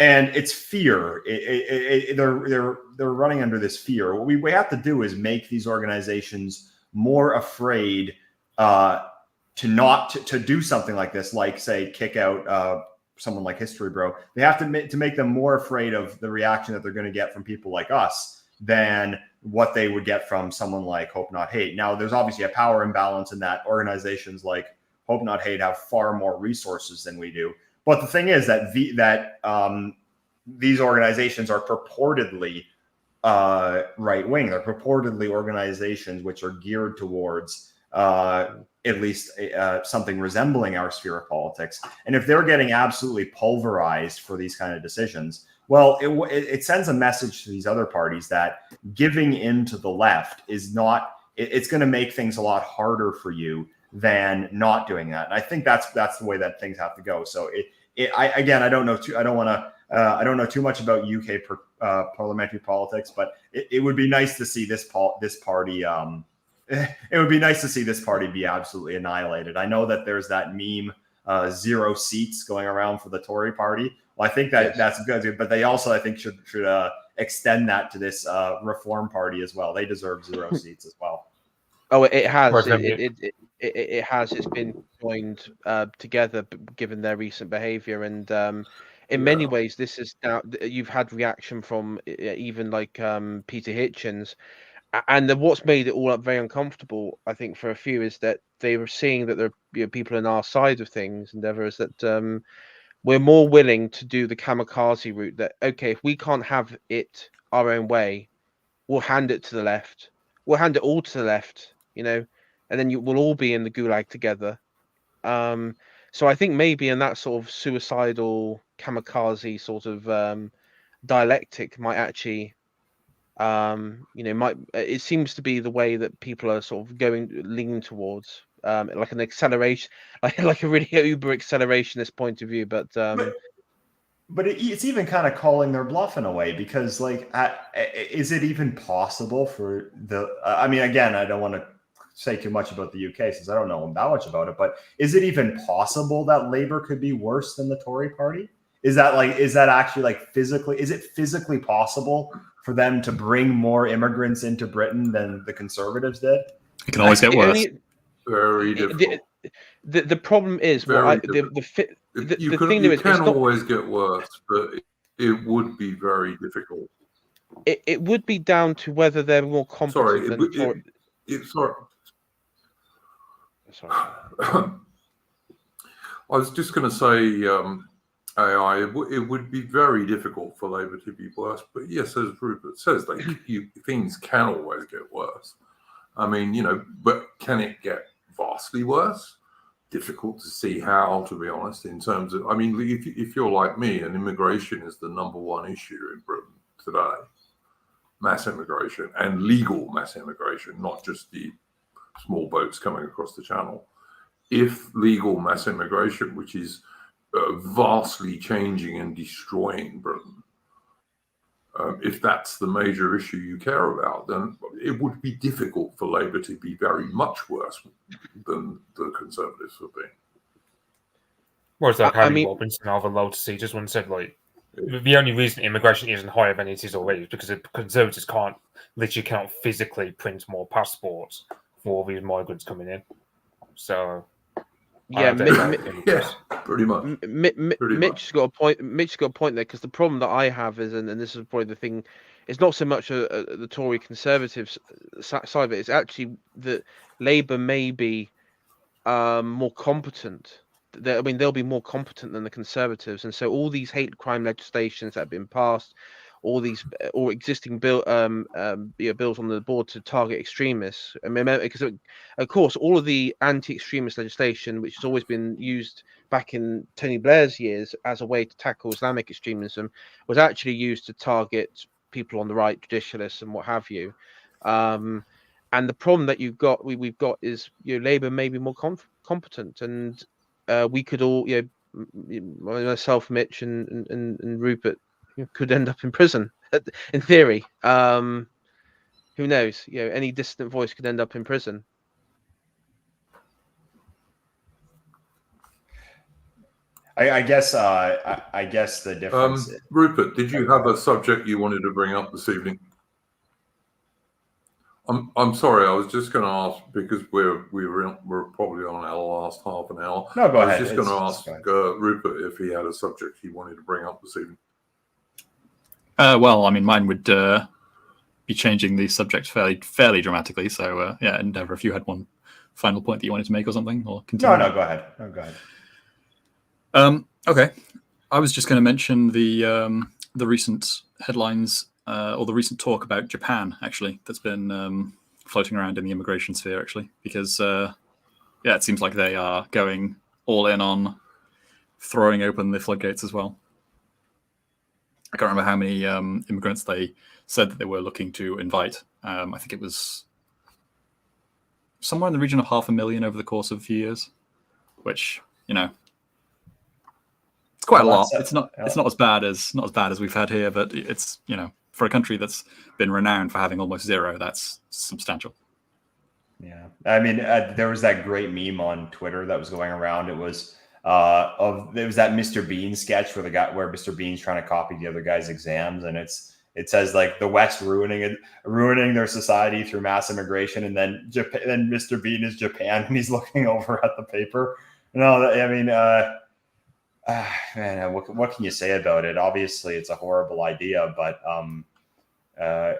And it's fear. They're running under this fear. What we have to do is make these organizations more afraid to do something like this, like, say, kick out someone like History Bro. They have to make them more afraid of the reaction that they're going to get from people like us than what they would get from someone like Hope Not Hate. Now, there's obviously a power imbalance in that organizations like Hope Not Hate have far more resources than we do. But the thing is that these organizations are purportedly right-wing. They're purportedly organizations which are geared towards at least something resembling our sphere of politics. And if they're getting absolutely pulverized for these kind of decisions, well, it sends a message to these other parties that giving in to the left is not, it's going to make things a lot harder for you than not doing that. And I think that's the way that things have to go. So I don't know too much about UK parliamentary politics, but it would be nice to see this party. It would be nice to see this party be absolutely annihilated. I know that there's that meme, 0 seats going around for the Tory party. Well, I think that's good, but they also, I think, should extend that to this Reform Party as well. They deserve 0 seats as well. Oh, it has. It has. It's been joined together, given their recent behaviour, and in many ways, this is now. You've had reaction from even like Peter Hitchens. And what's made it all very uncomfortable, I think, for a few, is that they were seeing that there are people on our side of things. Endeavour is that we're more willing to do the kamikaze route. That, okay, if we can't have it our own way, we'll hand it to the left. We'll hand it all to the left, and then we'll all be in the gulag together. So I think maybe in that sort of suicidal kamikaze sort of dialectic might actually. It seems to be the way that people are sort of leaning towards, like an acceleration, like a really uber accelerationist point of view. But it's even kind of calling their bluff in a way, because is it even possible for I mean, again, I don't want to say too much about the UK since I don't know that much about it, but is it even possible that Labour could be worse than the Tory party? Is it physically possible for them to bring more immigrants into Britain than the Conservatives did? It can always get worse. Very difficult. The problem is, it can always get worse, but it would be very difficult. It would be down to whether they're more competent. Sorry. I was just going to say, AI, it would be very difficult for Labour to be worse. But yes, as Rupert says, things can always get worse. I mean, but can it get vastly worse? Difficult to see how, to be honest, in terms of, I mean, if you're like me, and immigration is the #1 issue in Britain today, mass immigration and legal mass immigration, not just the small boats coming across the channel. If legal mass immigration, which is vastly changing and destroying Britain, if that's the major issue you care about, then it would be difficult for Labour to be very much worse than the Conservatives would be. Well, it's like Harry Robinson over Lotus Sea just when said, like, the only reason immigration isn't higher than it is already is because the Conservatives cannot physically print more passports for all these migrants coming in. So, yeah, pretty much. Mitch's got a point. Mitch's got a point there, because the problem that I have is, and this is probably the thing, it's not so much the Tory Conservatives side of it. It's actually that Labour may be more competent. I mean, they'll be more competent than the Conservatives, and so all these hate crime legislations that have been passed, all these or existing bills on the board to target extremists. I mean, because of course, all of the anti-extremist legislation, which has always been used back in Tony Blair's years as a way to tackle Islamic extremism, was actually used to target people on the right, traditionalists, and what have you. And the problem that we've got is, Labour may be more competent, and we could all, myself, Mitch, and Rupert, could end up in prison. In theory, who knows? Any dissident voice could end up in prison. I guess the difference. Rupert, did you have a subject you wanted to bring up this evening? I'm sorry, I was just going to ask, because we're probably on our last half an hour. No, go ahead. I was just going to ask Rupert if he had a subject he wanted to bring up this evening. Well, I mean, mine would be changing the subject fairly dramatically. So, Endeavour, if you had one final point that you wanted to make or something, or continue. No, go ahead. Go ahead. Okay, I was just going to mention the recent headlines. Or the recent talk about Japan, actually, that's been floating around in the immigration sphere, actually, because, it seems like they are going all in on throwing open the floodgates as well. I can't remember how many immigrants they said that they were looking to invite. I think it was somewhere in the region of 500,000 over the course of a few years, which, it's quite a lot. It's not as bad as we've had here, but it's, for a country that's been renowned for having almost zero, that's substantial. Yeah, I mean, there was that great meme on Twitter that was going around. It was that Mr. Bean sketch where Mr. Bean's trying to copy the other guy's exams, and it says like the West ruining their society through mass immigration, and then Mr. Bean is Japan, and he's looking over at the paper. I mean, man, what can you say about it? Obviously, it's a horrible idea, but I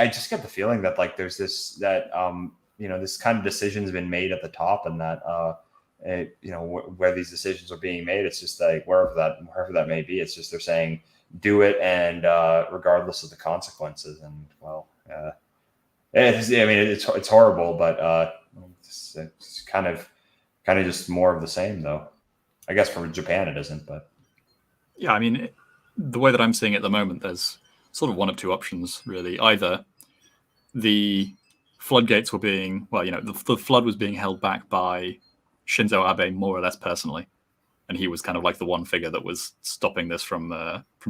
just get the feeling that like there's this kind of decision's been made at the top, and that where these decisions are being made, it's just like wherever that may be, it's just they're saying do it, and regardless of the consequences. And it's horrible, but it's kind of just more of the same, though. I guess for Japan it isn't, but yeah, I mean, the way that I'm seeing it at the moment, there's sort of one of two options, really. Either the floodgates were being, the flood was being held back by Shinzo Abe more or less personally, and he was kind of like the one figure that was stopping this from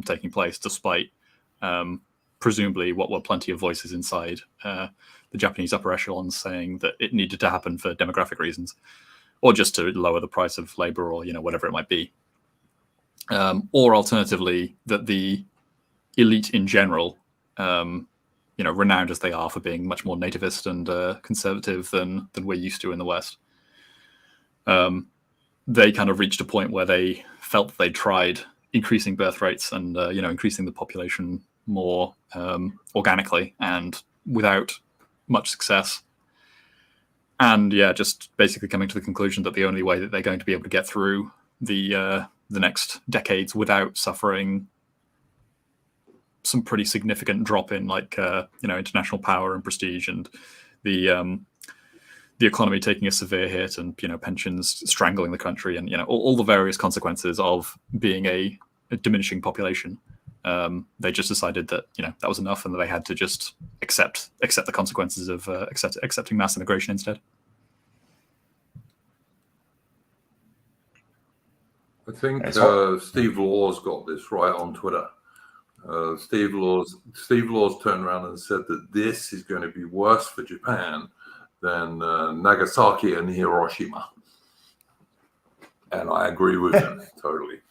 taking place, despite presumably what were plenty of voices inside the Japanese upper echelons saying that it needed to happen for demographic reasons, or just to lower the price of labor, or whatever it might be. Or alternatively, that the elite in general, renowned as they are for being much more nativist and conservative than we're used to in the West, they kind of reached a point where they felt that they tried increasing birth rates and increasing the population more organically and without much success. And just basically coming to the conclusion that the only way that they're going to be able to get through the next decades without suffering some pretty significant drop in international power and prestige, and the economy taking a severe hit, and pensions strangling the country, and all the various consequences of being a diminishing population. They just decided that that was enough, and that they had to just accept the consequences of accepting mass immigration instead. I think Steve Law's got this right on Twitter. Steve Law's turned around and said that this is going to be worse for Japan than Nagasaki and Hiroshima. And I agree with him totally.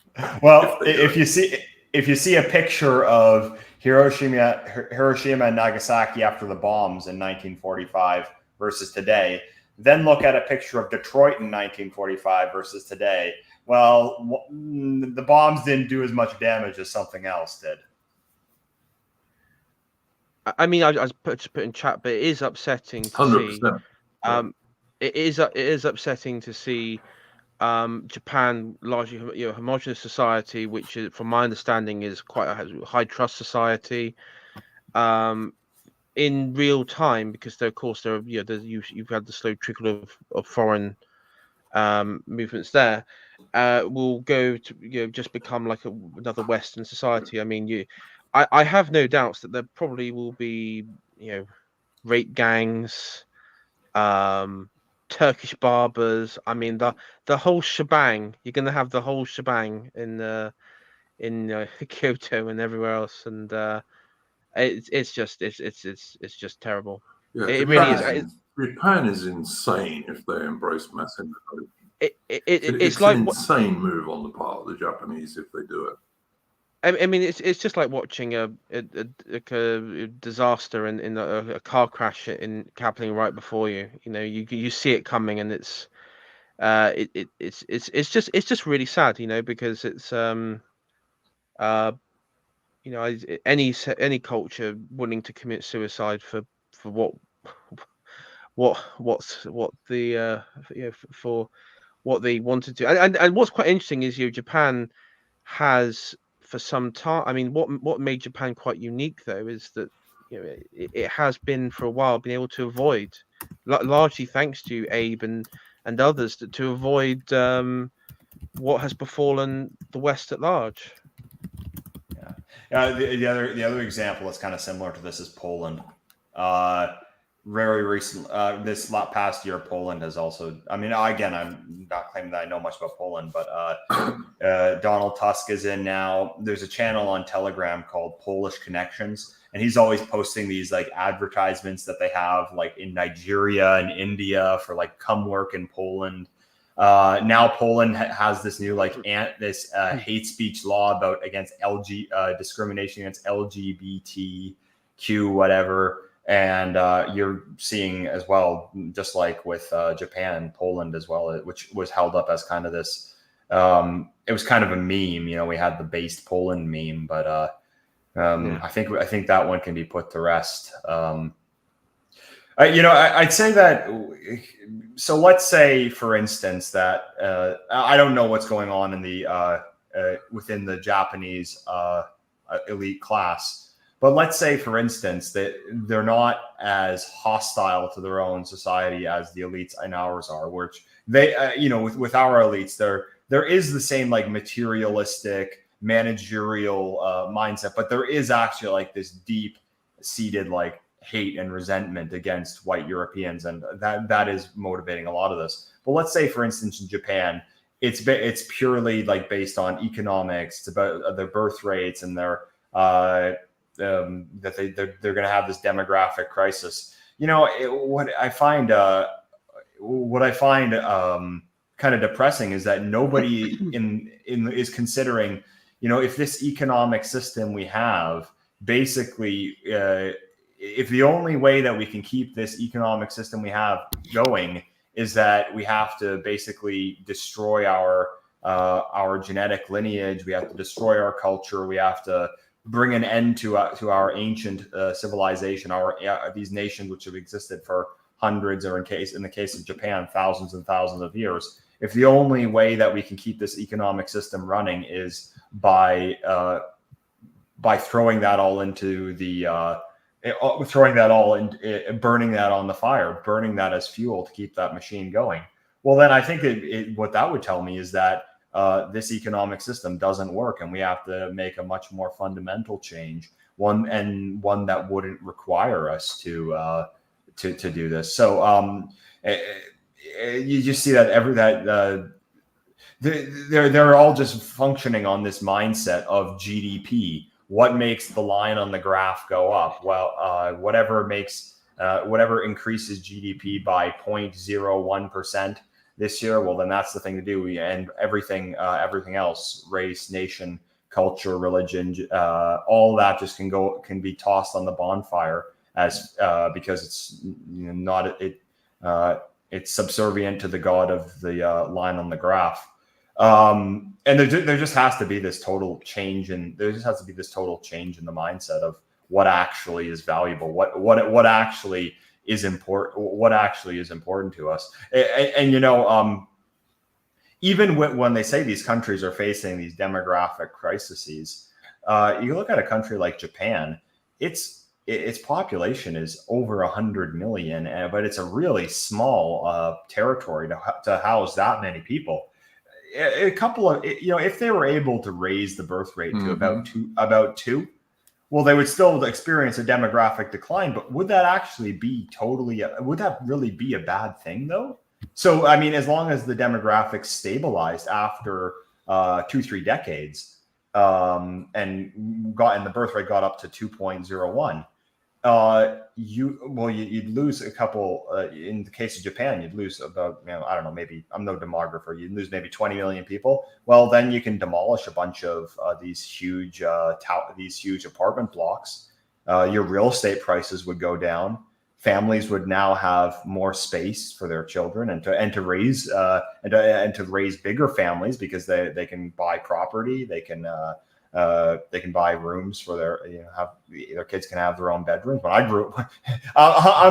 Well, if you see a picture of Hiroshima and Nagasaki after the bombs in 1945 versus today, then look at a picture of Detroit in 1945 versus today. Well, the bombs didn't do as much damage as something else did. I mean, I put in chat, but it is upsetting to 100%. see. It is upsetting to see Japan, largely homogenous society, which is, from my understanding, is quite a high trust society, in real time, because of course you've had the slow trickle of foreign movements there, will go to just become like another Western society. I mean, I have no doubts that there probably will be rape gangs, Turkish barbers. I mean, the whole shebang. You're going to have the whole shebang in Kyoto and everywhere else, and it's just terrible. Yeah, It really is. Japan is insane if they embrace mass immigration. It's like an insane move on the part of the Japanese if they do it. I mean, it's just like watching a disaster in a car crash happening right before you. You see it coming, and it's just really sad, because it's any culture willing to commit suicide for for what they wanted to, and what's quite interesting is Japan has for some time. I mean, what made Japan quite unique though is that it has been for a while been able to avoid, largely thanks to Abe and others, to avoid what has befallen the West at large. Yeah. The other example that's kind of similar to this is Poland. Very recent, this past year, Poland has also. I mean, again, I'm not claiming that I know much about Poland, but Donald Tusk is in now. There's a channel on Telegram called Polish Connections, and he's always posting these like advertisements that they have like in Nigeria and India for like come work in Poland. Now Poland has this new hate speech law against discrimination against LGBTQ whatever. And you're seeing as well, just like with Japan, Poland as well, which was held up as kind of this. It was kind of a meme, we had the based Poland meme, but I think that one can be put to rest. I'd say that. So let's say, for instance, that I don't know what's going on in the within the Japanese elite class. But let's say, for instance, that they're not as hostile to their own society as the elites in ours are, which they, with our elites, there is the same like materialistic managerial mindset, but there is actually like this deep seated like hate and resentment against white Europeans, and that is motivating a lot of this. But let's say, for instance, in Japan, it's purely like based on economics. It's about their birth rates and their that they're going to have this demographic crisis. What I find kind of depressing is that nobody is considering, if this economic system we have basically, if the only way that we can keep this economic system we have going is that we have to basically destroy our genetic lineage, we have to destroy our culture, we have to bring an end to our ancient civilization, these nations which have existed for hundreds, or in the case of Japan, thousands and thousands of years. If the only way that we can keep this economic system running is by throwing that all into burning that on the fire, burning that as fuel to keep that machine going, well, then I think what that would tell me is that this economic system doesn't work, and we have to make a much more fundamental change, one that wouldn't require us to do this. So you just see that they're all just functioning on this mindset of GDP. What makes the line on the graph go up? Well, whatever increases GDP by 0.01%. this year, well, then that's the thing to do. And everything else, race, nation, culture, religion, all that just can be tossed on the bonfire as because it's it's subservient to the god of the line on the graph. And there just has to be this total change, and there just has to be this total change in the mindset of what actually is valuable, what actually is important to us. And even when they say these countries are facing these demographic crises, you look at a country like Japan, its population is over 100 million, but it's a really small territory to house that many people. If they were able to raise the birth rate to about two, well, they would still experience a demographic decline. But would that actually be would that really be a bad thing, though? So, I mean, as long as the demographics stabilized after 2-3 decades, and the birth rate got up to 2.01, you'd lose a couple. In the case of Japan, you'd lose about, I don't know, maybe, I'm no demographer, you'd lose maybe 20 million people. Well, then you can demolish a bunch of these huge apartment blocks. Your real estate prices would go down. Families would now have more space for their children and to raise bigger families, because they can buy property, they can buy rooms for their kids can have their own bedrooms. When I grew up, I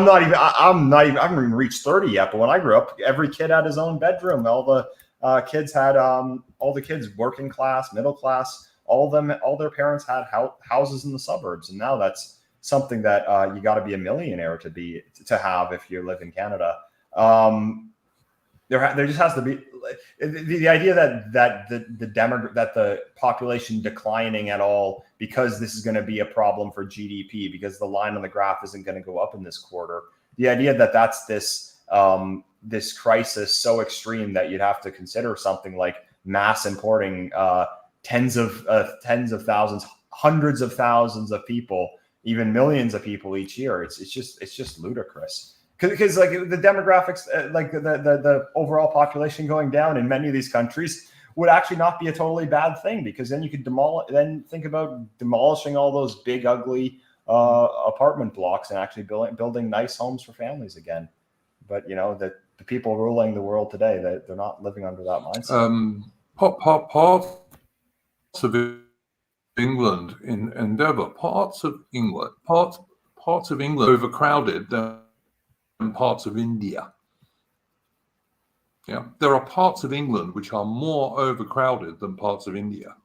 haven't even reached 30 yet, but when I grew up, every kid had his own bedroom. All the kids had working class, middle class, all their parents had houses in the suburbs, and now that's something that you got to be a millionaire to have if you live in Canada. There just has to be the idea that the population declining at all because this is going to be a problem for GDP, because the line on the graph isn't going to go up in this quarter. The idea that that's this crisis so extreme that you'd have to consider something like mass importing tens of thousands, hundreds of thousands of people, even millions of people each year. It's just ludicrous. Because like the demographics, like the overall population going down in many of these countries would actually not be a totally bad thing, because then you could think about demolishing all those big ugly apartment blocks and actually building nice homes for families again. But the people ruling the world today, they're not living under that mindset. Parts of England in Endeavour, parts of England overcrowded than parts of India. Yeah, there are parts of England which are more overcrowded than parts of India.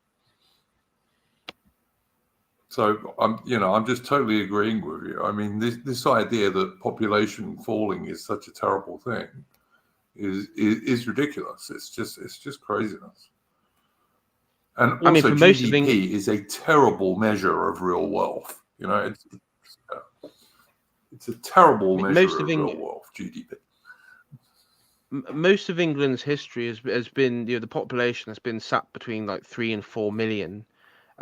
So I'm just totally agreeing with you. I mean, this idea that population falling is such a terrible thing is ridiculous. It's just craziness. And also, GDP is a terrible measure of real wealth. It's a terrible measure of real wealth, GDP. Most of England's history has been, the population has been sat between like 3 and 4 million.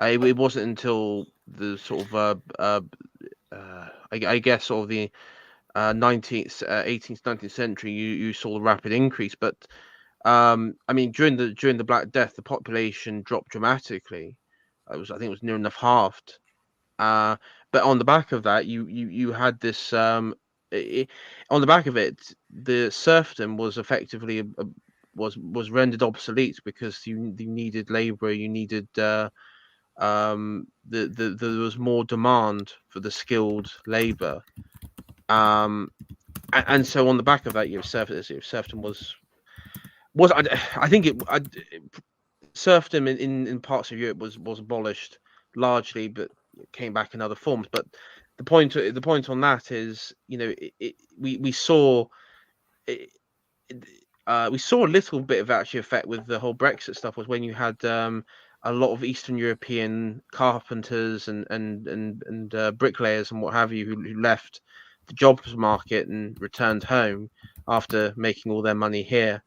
It wasn't until the sort of I guess sort of the 19th, 18th, 19th century you saw a rapid increase. But I mean, during the Black Death, the population dropped dramatically. I think it was near enough halved. But on the back of that, you had this. On the back of it, the serfdom was effectively was rendered obsolete, because you needed labor. You needed there was more demand for the skilled labor. And so on the back of that, serfdom was I think serfdom in parts of Europe was abolished largely, but it came back in other forms. But the point on that is, we saw a little bit of actually effect with the whole Brexit stuff, was when you had a lot of Eastern European carpenters and bricklayers and what have you who left the jobs market and returned home after making all their money here.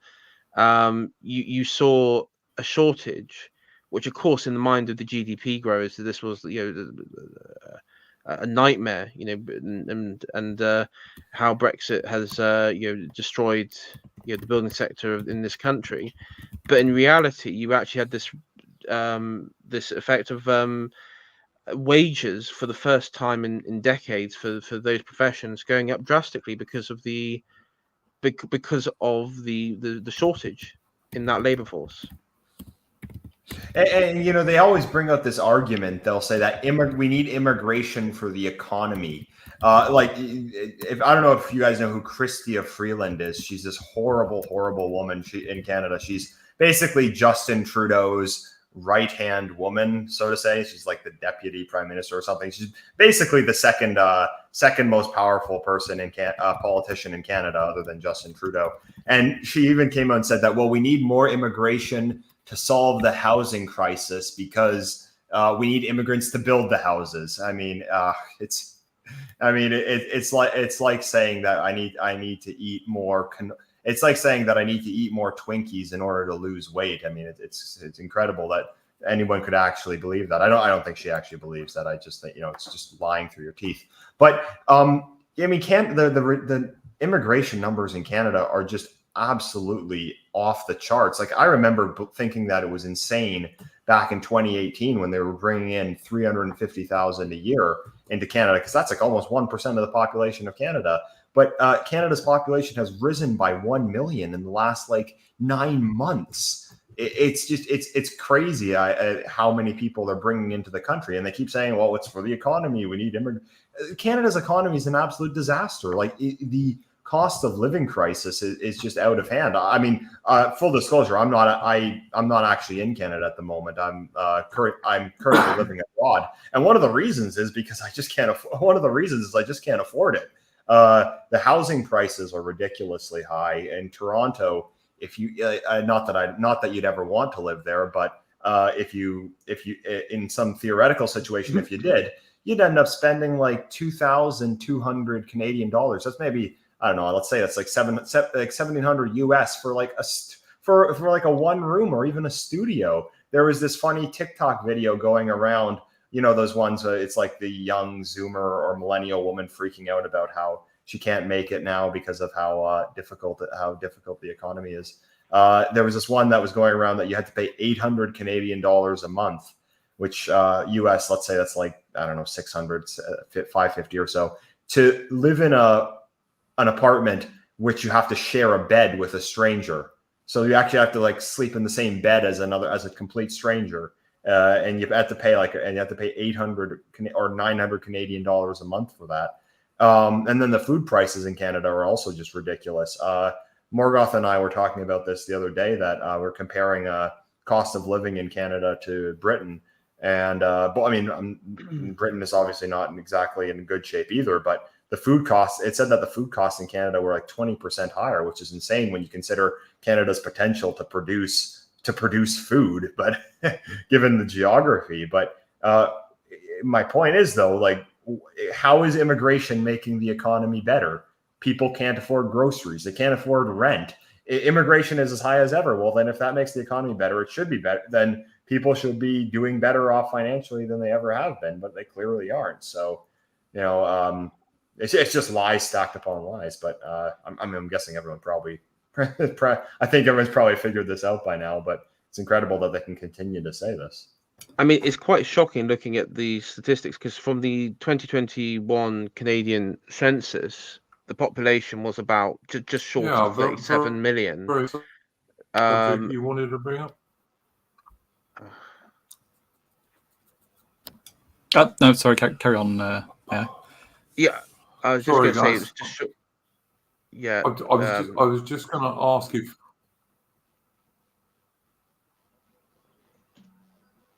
You saw a shortage, which of course in the mind of the GDP growers, this was a nightmare, and how Brexit has destroyed the building sector in this country, but in reality, you actually had this this effect of wages for the first time in decades for those professions going up drastically because of the shortage in that labor force. And you know, they always bring out this argument. They'll say that we need immigration for the economy. Like, if I don't know if you guys know who Chrystia Freeland is. She's this horrible, horrible woman. In Canada. She's basically Justin Trudeau's right-hand woman, so to say. She's like the deputy prime minister or something. She's basically the second most powerful person politician in Canada, other than Justin Trudeau. And she even came out and said that, well, we need more immigration to solve the housing crisis because we need immigrants to build the houses. I mean, it's like saying that I need to eat more. It's like saying that I need to eat more Twinkies in order to lose weight. I mean, it's incredible that anyone could actually believe that. I don't think she actually believes that. I just think, it's just lying through your teeth. But I mean, the immigration numbers in Canada are just absolutely off the charts. Like, I remember thinking that it was insane back in 2018 when they were bringing in 350,000 a year into Canada, because that's like almost 1% of the population of Canada. But Canada's population has risen by 1 million in the last 9 months. It's crazy how many people they're bringing into the country, and they keep saying, well, it's for the economy. We need immigrants. Canada's economy is an absolute disaster. The cost of living crisis is just out of hand. I mean, full disclosure, I'm not actually in Canada at the moment. I'm currently living abroad, and one of the reasons is because I just can't afford it. The housing prices are ridiculously high in Toronto. If you not that you'd ever want to live there, but if you in some theoretical situation, if you did, you'd end up spending like 2,200 Canadian dollars. That's maybe, I don't know, let's say that's like 1,700 US for a one room or even a studio. There was this funny TikTok video going around, those ones, it's like the young Zoomer or millennial woman freaking out about how she can't make it now because of how difficult the economy is. There was this one that was going around that you had to pay 800 Canadian dollars a month, which US, let's say that's like, I don't know, 600, 550 or so, to live in an apartment which you have to share a bed with a stranger. So you actually have to sleep in the same bed as a complete stranger. And you have to pay 800 or 900 Canadian dollars a month for that. And then the food prices in Canada are also just ridiculous. Morgoth and I were talking about this the other day, that we're comparing cost of living in Canada to Britain. And but I mean, Britain is obviously not exactly in good shape either, but the food costs, it said that the food costs in Canada were 20% higher, which is insane when you consider Canada's potential to produce food, but given the geography. But my point is, though, how is immigration making the economy better? People can't afford groceries. They can't afford rent. Immigration is as high as ever. Well, then if that makes the economy better, it should be better. Then people should be doing better off financially than they ever have been, but they clearly aren't. So, it's just lies stacked upon lies. But I'm guessing everyone probably, I think everyone's probably figured this out by now, but it's incredible that they can continue to say this. I mean, it's quite shocking looking at the statistics, because from the 2021 Canadian census, the population was about just short of 37 million. You wanted to bring up? No, sorry, carry on. Yeah, I was just going to say it was just short. Yeah, I was just going to ask if.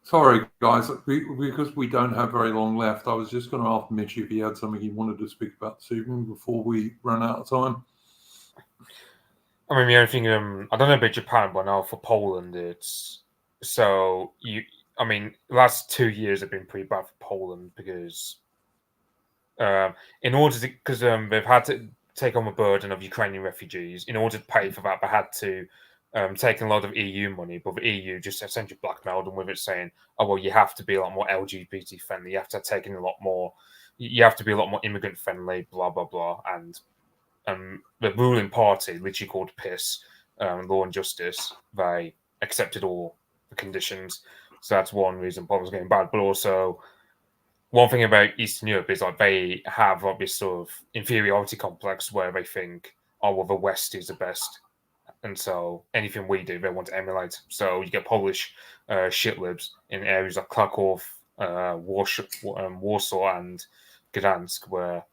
Sorry, guys, because we don't have very long left. I was just going to ask Mitch if he had something he wanted to speak about this evening before we run out of time. I mean, the only thing, I don't know about Japan, but now for Poland, it's so the last 2 years have been pretty bad for Poland because, they've had to take on the burden of Ukrainian refugees. In order to pay for that, they had to take a lot of EU money, but the EU just essentially blackmailed them with it, saying, "Oh well, you have to be a lot more LGBT friendly. You have to take in a lot more. You have to be a lot more immigrant friendly. Blah blah blah." And the ruling party, literally called PIS, Law and Justice, they accepted all the conditions. So that's one reason problems getting bad. But also, one thing about Eastern Europe is like they have like this sort of inferiority complex where they think, oh well, the West is the best, and so anything we do, they want to emulate. So you get Polish shitlibs in areas like Krakow, Warsaw, and Gdansk, where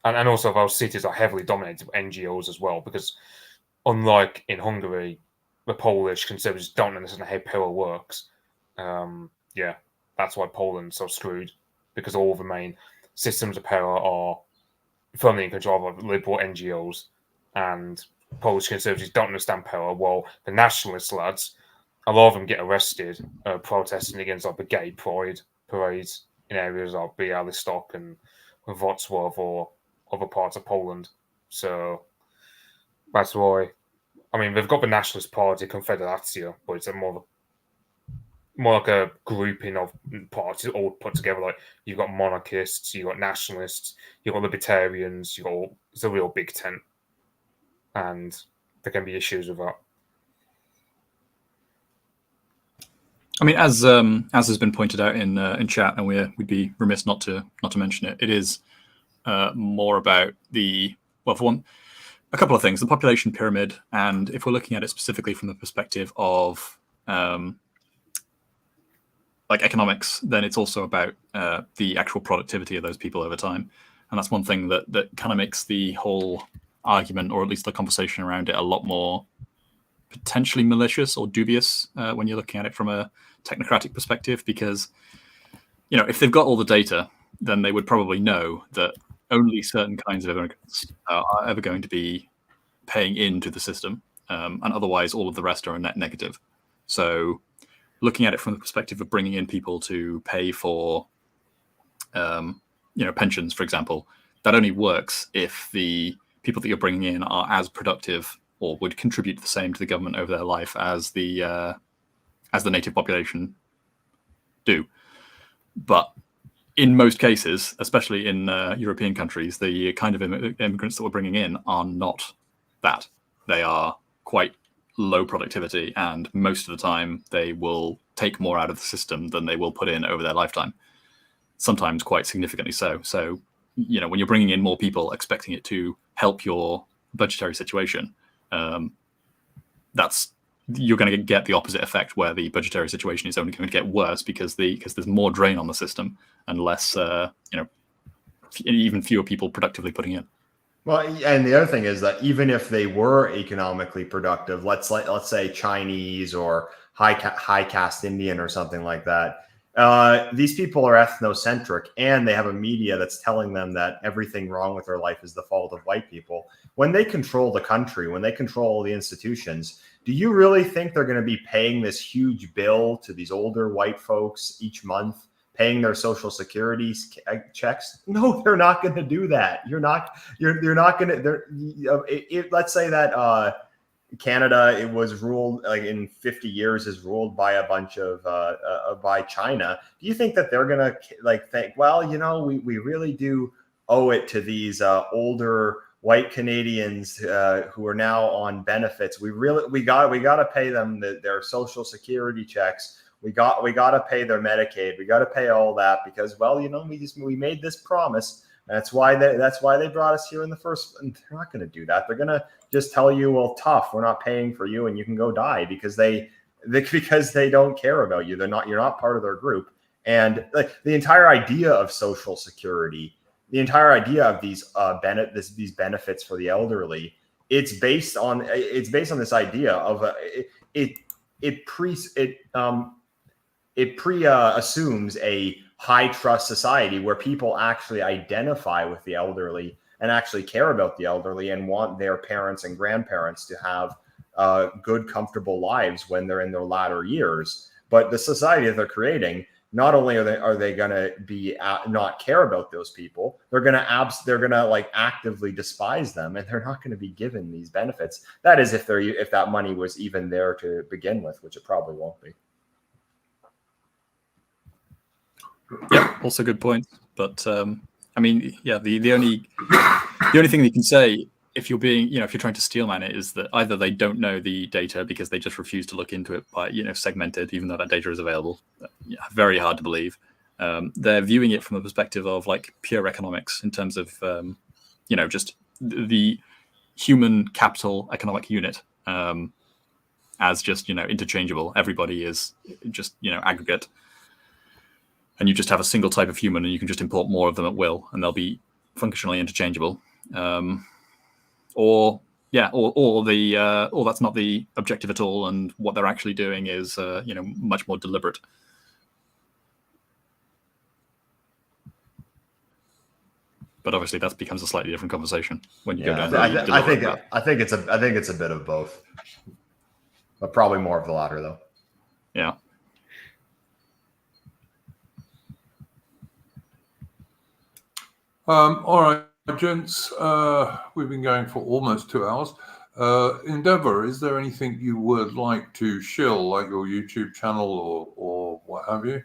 and also those cities are heavily dominated by NGOs as well, because unlike in Hungary, the Polish conservatives don't understand how power works. Yeah, that's why Poland's so screwed, because all the main systems of power are firmly in control of liberal NGOs, and Polish conservatives don't understand power. While the nationalist lads, a lot of them get arrested protesting against like the gay pride parades in areas like Białystok and Wrocław or other parts of Poland. So that's why. I mean, they've got the Nationalist Party, Confederacja, but it's more like a grouping of parties all put together. Like you've got monarchists, you've got nationalists, you've got libertarians, it's a real big tent, and there can be issues with that. I mean, as has been pointed out in chat, and we'd be remiss not to mention it. It is more about for one, a couple of things: the population pyramid, and if we're looking at it specifically from the perspective of like economics, then it's also about the actual productivity of those people over time, and that's one thing that kind of makes the whole argument, or at least the conversation around it, a lot more potentially malicious or dubious when you're looking at it from a technocratic perspective, because if they've got all the data, then they would probably know that only certain kinds of immigrants are ever going to be paying into the system, and otherwise all of the rest are a net negative. So looking at it from the perspective of bringing in people to pay for pensions, for example, that only works if the people that you're bringing in are as productive or would contribute the same to the government over their life as the native population do. But in most cases, especially in European countries, the kind of immigrants that we're bringing in are not that. They are quite low productivity, and most of the time they will take more out of the system than they will put in over their lifetime, sometimes quite significantly so. So, when you're bringing in more people expecting it to help your budgetary situation, you're going to get the opposite effect, where the budgetary situation is only going to get worse because there's more drain on the system and less, even fewer people productively putting in. Well, and the other thing is that even if they were economically productive, let's say Chinese or high caste Indian or something like that, these people are ethnocentric, and they have a media that's telling them that everything wrong with their life is the fault of white people. When they control the country, when they control the institutions, do you really think they're going to be paying this huge bill to these older white folks each month, paying their social security checks? No, they're not going to do that. You're not going to. Let's say that Canada, it was ruled like in 50 years is ruled by a bunch of by China. Do you think that they're going to think, well, we really do owe it to these older white Canadians who are now on benefits? We got to pay them their social security checks. We got to pay their Medicaid. We got to pay all that because, well, we made this promise. That's why they brought us here in the first. And they're not going to do that. They're going to just tell you, well, tough, we're not paying for you and you can go die, because they don't care about you. You're not part of their group. And like the entire idea of Social Security, the entire idea of these benefits for the elderly, it's based on this idea of assumes a high trust society where people actually identify with the elderly and actually care about the elderly and want their parents and grandparents to have good, comfortable lives when they're in their latter years. But the society that they're creating, not only are they going to be not care about those people, they're going to like actively despise them, and they're not going to be given these benefits. That is, if that money was even there to begin with, which it probably won't be. Yeah, also good point. But I mean, yeah, the only thing you can say if you're being, if you're trying to steelman it, is that either they don't know the data because they just refuse to look into it by, segmented, even though that data is available. Very hard to believe. They're viewing it from a perspective of like pure economics in terms of, just the human capital economic unit as just, interchangeable. Everybody is just, aggregate. And you just have a single type of human and you can just import more of them at will and they'll be functionally interchangeable. Or that's not the objective at all, and what they're actually doing is much more deliberate. But obviously that becomes a slightly different conversation when you go down. I think it's a bit of both, but probably more of the latter though. Yeah. All right, gents, we've been going for almost 2 hours. Endeavour, is there anything you would like to shill, like your YouTube channel or what have you?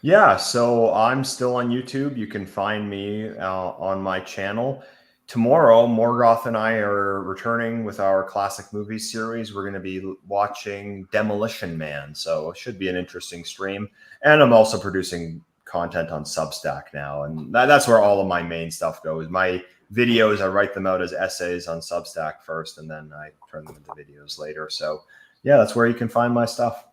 Yeah, so I'm still on YouTube. You can find me on my channel. Tomorrow, Morgoth and I are returning with our classic movie series. We're going to be watching Demolition Man, so it should be an interesting stream. And I'm also producing content on Substack now, and that's where all of my main stuff goes. My videos, I write them out as essays on Substack first, and then I turn them into videos later. So yeah, that's where you can find my stuff.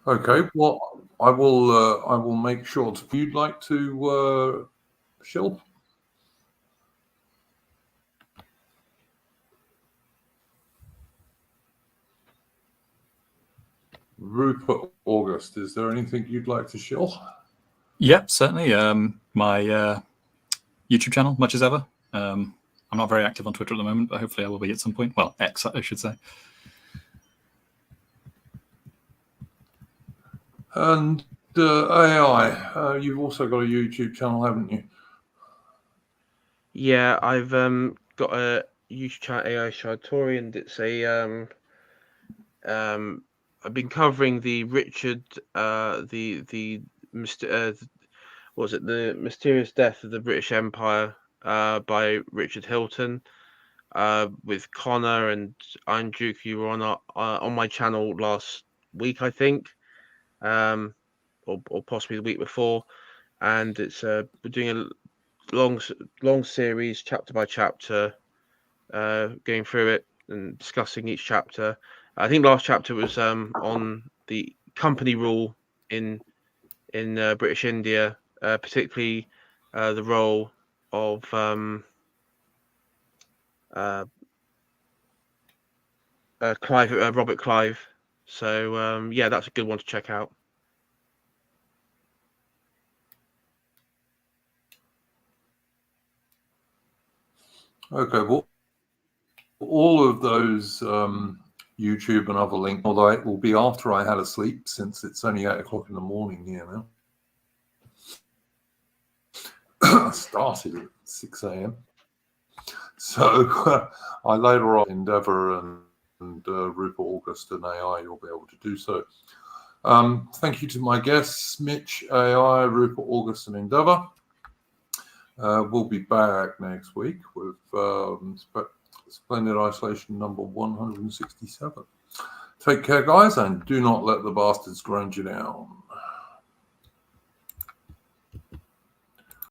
Okay, well, I will make sure. If you'd like to shill. Rupert August, is there anything you'd like to shill? Yeah, certainly. My YouTube channel, much as ever. I'm not very active on Twitter at the moment, but hopefully I will be at some point. Well, X, I should say. And AI, you've also got a YouTube channel, haven't you? Yeah, I've got a YouTube channel, AI Shaitori, and it's a I've been covering the Richard the Mysterious Death of the British Empire by Richard Hilton with Connor and Iron Duke, who were on my channel last week, I think, or possibly the week before, and it's we're doing a long series, chapter by chapter, going through it and discussing each chapter. I think last chapter was on the company rule in British India, particularly the role of Robert Clive. So yeah, that's a good one to check out. Okay, well, all of those YouTube and other links, although it will be after I had a sleep, since it's only 8 o'clock in the morning here now. I started at 6 a.m. So I later on Endeavour and Rupert August and AI, you'll be able to do so. Thank you to my guests, Mitch, AI, Rupert August and Endeavour. We'll be back next week with Splendid Isolation number 167. Take care, guys, and do not let the bastards grind you down.